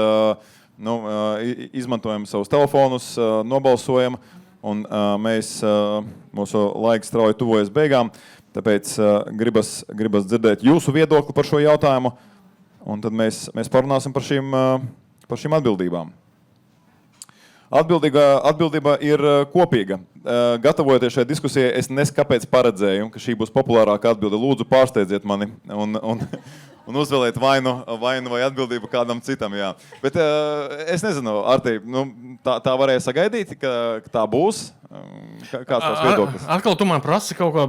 Speaker 1: izmantojam savus telefonus, nobalsojam, un mūsu laiks strauji tuvojas beigām, tāpēc gribas dzirdēt jūsu viedokli par šo jautājumu, un tad mēs parunāsim par šīm atbildībām. Atbildība ir kopīga. Gatavojoties šai diskusijai, es kāpēc paredzēju, ka šī būs populārāka atbilde. Lūdzu, pārsteidziet mani un uzvēlēt vainu vai atbildību kādam citam. Jā. Bet es nezinu, Artī, tā varēja sagaidīt, ka tā būs? Kāds tās viedoklis?
Speaker 3: Atkal tu man prasi kaut ko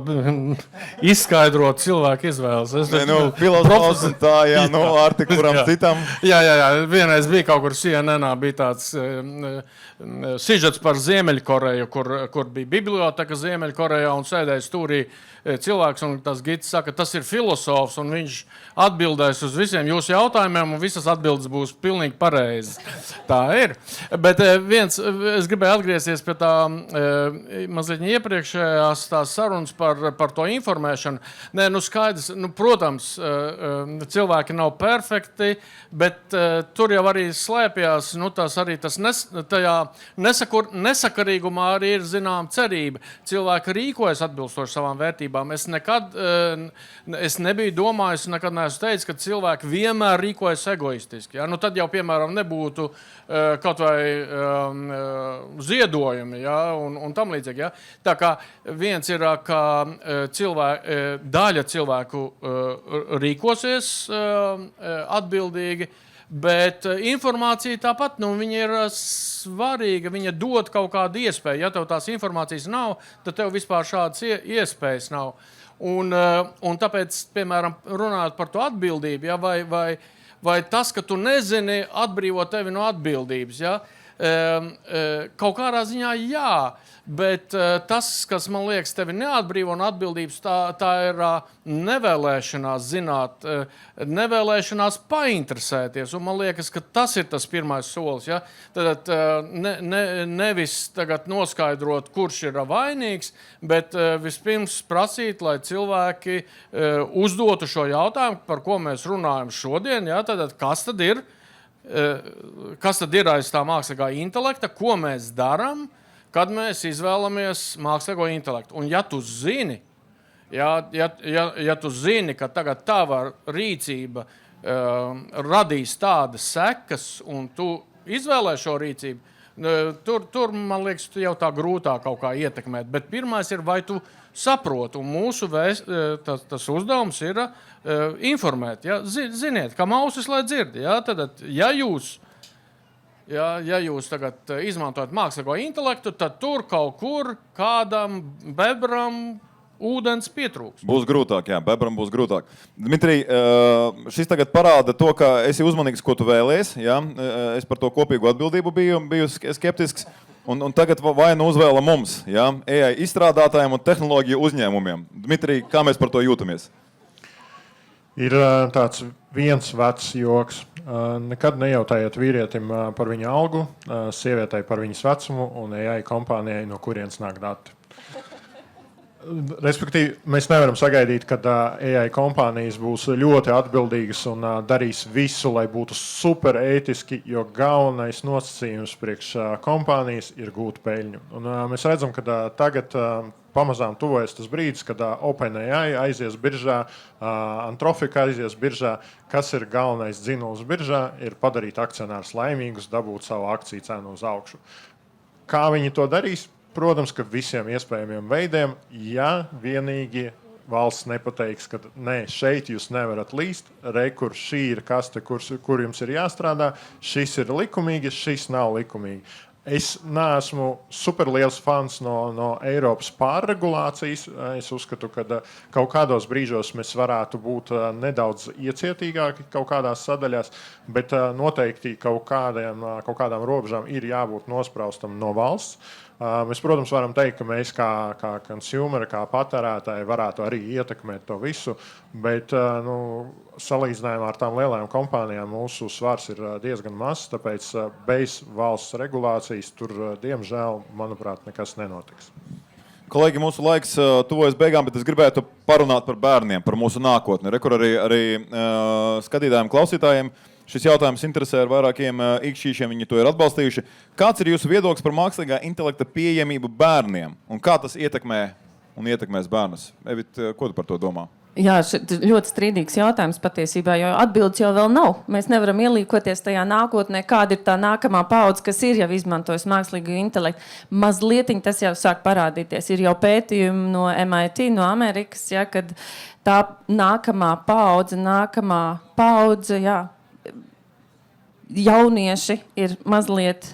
Speaker 3: izskaidrot cilvēku izvēles.
Speaker 1: Filozofs un tā, jā, Arti, kuram citam.
Speaker 3: Jā, vienreiz bija kaut kur CNN-ā, bija tāds sižets par Ziemeļkoreju, kur bija biblioteka Ziemeļkorejā un sēdēja stūrī cilvēks, un tas gids saka, tas ir filosofs, un viņš atbildēs uz visiem jūsu jautājumiem, un visas atbildes būs pilnīgi pareizas. Tā ir. Bet es gribēju atgriezties pie tā mazliet iepriekšējās tās sarunas par to informēšanu. Nē, skaidrs, protams, cilvēki nav perfekti, bet tur jau arī slēpjās, tajā nesakarīgumā arī ir zinām cerība. Cilvēki rīkojas atbilstoši savām vērtībām. Es nebiju domājis, nekad neesmu teicis, ka cilvēki vienmēr rīkojas egoistiski. Ja? Tad jau, piemēram, nebūtu kaut vai ziedojumi, ja? un tam līdzīgi. Ja? Tā kā viens ir, ka daļa cilvēku rīkosies atbildīgi, bet informācija tāpat, viņa ir svarīga, viņa dod kaut kādu iespēju. Ja tev tās informācijas nav, tad tev vispār šādas iespējas nav. Un tāpēc, piemēram, runājot par to atbildību, ja, vai tas, ka tu nezini, atbrīvo tevi no atbildības. Ja? Kaut kādā ziņā jā, bet tas, kas man liekas tevi neatbrīvo no atbildības, tā ir nevēlēšanās zināt, nevēlēšanās painteresēties. Un man liekas, ka tas ir tas pirmais solis. Ja? Tad nevis tagad noskaidrot, kurš ir vainīgs, bet vispirms prasīt, lai cilvēki uzdotu šo jautājumu, par ko mēs runājam šodien. Ja? Tad, kas tad ir aiz tā mākslīgā intelekta, ko mēs darām, kad mēs izvēlamies mākslīgo intelektu. Un ja tu zini, Ja tu zini, ka tagad tava rīcība radīs tādas sekas, un tu izvēlēsi šo rīcību, tur, man liekas, jau tā grūtāk kaut kā ietekmēt. Bet pirmais ir, vai tu saproti, un mūsu tas uzdevums ir informēt. Ja? Ziniet, ka mausis, lai dzird. Ja? Tad, ja jūs tagad izmantojat mākslīgo intelektu, tad tur kaut kur kādam bebram ūdens pietrūks.
Speaker 1: Būs grūtāk, jā, bebram būs grūtāk. Dmitrij, šis tagad parāda to, ka esi uzmanīgs, ko tu vēlies. Jā? Es par to kopīgu atbildību biju skeptisks. Un tagad vai nu uzvēla mums, jā? AI izstrādātājiem un tehnoloģiju uzņēmumiem. Dmitrij, kā mēs par to jūtamies?
Speaker 5: Ir tāds viens vecs joks. Nekad nejautājiet vīrietim par viņa algu, sievietei par viņas vecumu un AI kompānijai, no kurienes nāk dati. Respektīvi, mēs nevaram sagaidīt, ka AI kompānijas būs ļoti atbildīgas un darīs visu, lai būtu super ētiski, jo galvenais nosacījums priekš kompānijas ir gūt peļņu. Un mēs redzam, ka tagad pamazām tuvojas tas brīdis, kad OpenAI aizies biržā, Anthropic aizies biržā. Kas ir galvenais dzinums biržā? Ir padarīt akcionārus laimīgus, dabūt savu akciju cenu uz augšu. Kā viņi to darīs? Protams, ka visiem iespējamiem veidiem, ja vienīgi valsts nepateiks, ka nē, šeit jūs nevarat līst, kur šī ir kaste, kur jums ir jāstrādā, šis ir likumīgi, šis nav likumīgi. Es neesmu superliels fans no Eiropas pārregulācijas. Es uzskatu, ka kaut kādos brīžos mēs varētu būt nedaudz iecietīgāki kaut kādās sadaļās, bet noteikti kaut kādām robežām ir jābūt nospraustam no valsts. Mēs, protams, varam teikt, ka mēs kā consumeri, kā patērētāji varētu arī ietekmēt to visu, bet salīdzinājumā ar tām lielajām kompānijām mūsu svars ir diezgan mazs, tāpēc bez valsts regulācijas tur, diemžēl, manuprāt, nekas nenotiks.
Speaker 1: Kolēģi, mūsu laiks tuvojas beigām, bet es gribētu parunāt par bērniem, par mūsu nākotni. Rekur arī skatītājiem, klausītājiem. Šis jautājums interesē ar vairākiem ikšķīšiem, viņi to ir atbalstījuši. Kāds ir jūsu viedoklis par mākslīgā intelekta pieejamību bērniem? Un kā tas ietekmē un ietekmēs bērnus? Evit, ko tu par to domā?
Speaker 2: Jā, šis ļoti strīdīgs jautājums patiesībā, jo atbildes jau vēl nav. Mēs nevaram ielīkoties tajā nākotnē, kāda ir tā nākamā paudze, kas ir jau izmantojis mākslīgo intelektu. Mazlietiņ tas jau sāk parādīties. Ir jau pētījumi no MIT, no Amerikas, ja, kad tā nākamā paudze, jā, jaunieši ir mazliet,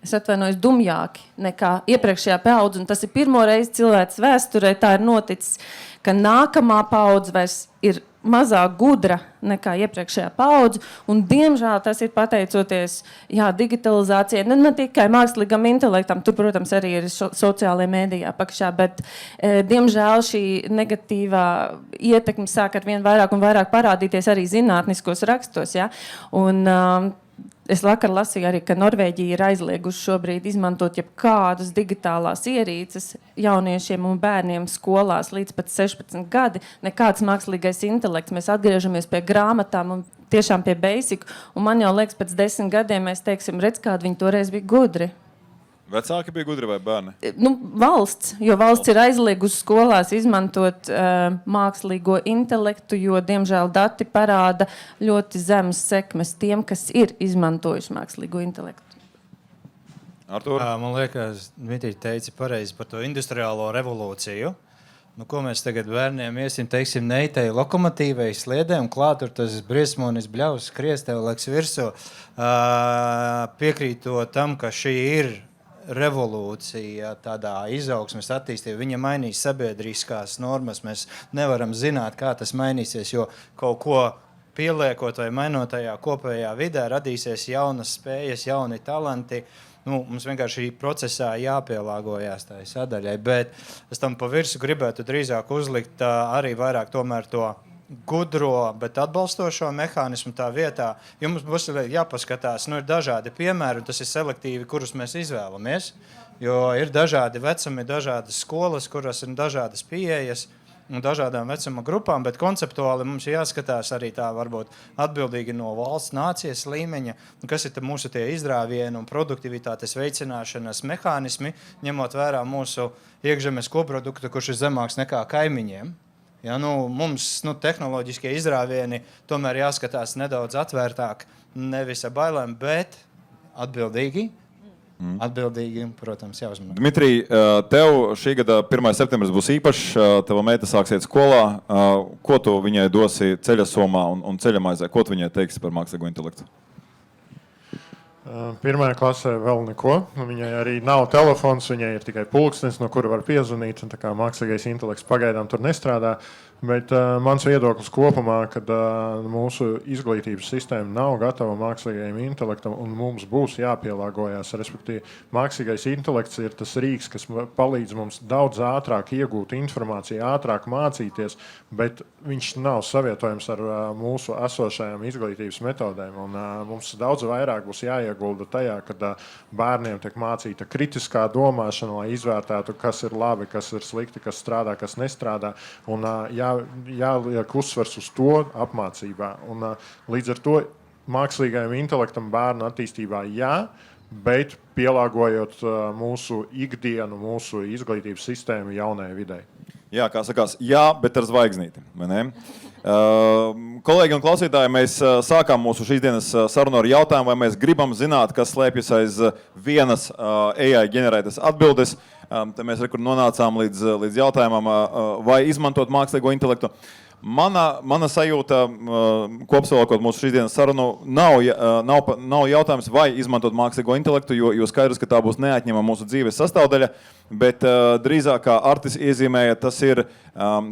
Speaker 2: es atvainojos, dumjāki nekā iepriekšējā paudze. Un tas ir pirmo reizi cilvēks vēsturē, tā ir noticis, ka nākamā paudze vairs ir mazāk gudra nekā iepriekšējā paudze. Un, diemžēl, tas ir pateicoties digitalizācijai, ne tikai mākslīgam intelektam, tur, protams, arī ir sociālajā mēdījā pakšā, bet, diemžēl, šī negatīvā ietekme sāk ar vien vairāk un vairāk parādīties arī zinātniskos rakstos. Ja? Un, es vakar lasīju arī, ka Norvēģija ir aizliegusi šobrīd izmantot jebkādas digitālās ierīces jauniešiem un bērniem skolās līdz pat 16 gadi. Nekāds mākslīgais intelekts. Mēs atgriežamies pie grāmatām un tiešām pie basiku. Un man jau liekas, pēc 10 gadiem mēs teiksim, redz, kādi viņi toreiz bija gudri.
Speaker 1: Vecāki bija gudri vai bērni?
Speaker 2: Valsts, jo valsts ir aizliegusi skolās izmantot mākslīgo intelektu, jo, diemžēl, dati parāda ļoti zemes sekmes tiem, kas ir izmantojuši mākslīgo intelektu.
Speaker 1: Artur?
Speaker 4: Man liekas, Dmitrij teica pareizi par to industriālo revolūciju. Ko mēs tagad bērniem iesim, teiksim, neitai lokomotīvei sliedē un klāt tur tas briesmonis bļaus, skries tev leks virsū. Piekrītot tam, ka šī ir revolūcija, tādā izaugsmes attīstībā, viņa mainīs sabiedriskās normas. Mēs nevaram zināt, kā tas mainīsies, jo kaut ko pieliekot vai mainot tajā kopējā vidē, radīsies jaunas spējas, jauni talanti. Mums vienkārši procesā jāpielāgojās tai sadaļai, bet es tam pa virsu gribētu drīzāk uzlikt arī vairāk tomēr to gudro, bet atbalstošo mehānismu tā vietā. Jums būs jāpaskatās, ir dažādi piemēri, un tas ir selektīvi, kurus mēs izvēlamies, jo ir dažādi vecumi, dažādas skolas, kuras ir dažādas pieejas. un dažādām vecuma grupām, bet konceptuāli mums ir jāskatās arī tā varbūt atbildīgi no valsts nācijas līmeņa, kas ir mūsu tie izrāvienu un produktivitātes veicināšanas mehānismi, ņemot vērā mūsu iekšzemes koproduktu, kurš ir zemāks nekā kaimiņiem. Ja, mums tehnoloģiskie izrāvieni tomēr jāskatās nedaudz atvērtāk, nevis ar bailēm, bet atbildīgi. Atbildīgi, protams, jāuzmanās.
Speaker 1: Dmitrij, tev šī gada 1. septembris būs īpašs, tava meita sāksiet skolā. Ko tu viņai dosi ceļasomā un ceļamaizē? Ko tu viņai teiksi par mākslīgo intelektu?
Speaker 5: Pirmajā klasē vēl neko. Viņai arī nav telefons, viņai ir tikai pulkstenis, no kura var piezvanīt. Tā kā mākslīgais intelekts pagaidām tur nestrādā. Bet mans viedoklis kopumā, kad mūsu izglītības sistēma nav gatava mākslīgajam intelektam un mums būs jāpielāgojas. Respektīvi, mākslīgais intelekts ir tas rīks, kas palīdz mums daudz ātrāk iegūt informāciju, ātrāk mācīties, bet viņš nav savietojams ar mūsu esošajām izglītības metodēm. Un, mums daudz vairāk būs jāiegulda tajā, kad bērniem tiek mācīta kritiskā domāšana, lai izvērtētu, kas ir labi, kas ir slikti, kas strādā, kas nestrādā. Un, jāliek uzsvers uz to apmācībā. Un, līdz ar to mākslīgajam intelektam bērnu attīstībā bet pielāgojot mūsu ikdienu, mūsu izglītības sistēmu jaunai videi.
Speaker 1: Jā, kā sakās, bet ar zvaigznīti. Kolēģi un klausītāji, mēs sākām mūsu šīs dienas sarunu ar jautājumu, vai mēs gribam zināt, kas slēpjas aiz vienas AI ģenerētas atbildes. Te mēs nonācām līdz jautājumam, vai izmantot mākslīgo intelektu. Mana sajūta, kopsavilkot mūsu šīs dienas sarunu, nav jautājums, vai izmantot mākslīgo intelektu, jo skaidrs, ka tā būs neatņemama mūsu dzīves sastāvdaļa, bet drīzāk, kā Artis iezīmēja, tas ir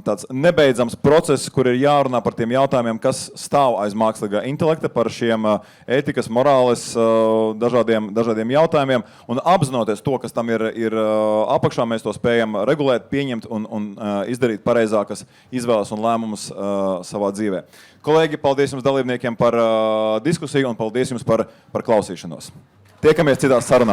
Speaker 1: tāds nebeidzams process, kur ir jārunā par tiem jautājumiem, kas stāv aiz mākslīgā intelekta, par šiem ētikas, morāles, dažādiem jautājumiem, un apzinoties to, kas tam ir apakšā, mēs to spējam regulēt, pieņemt un izdarīt pareizākas izvēles un lēmumus savā dzīvē. Kolēģi, paldies jums dalībniekiem par diskusiju un paldies jums par klausīšanos. Tiekamies citās sarunās.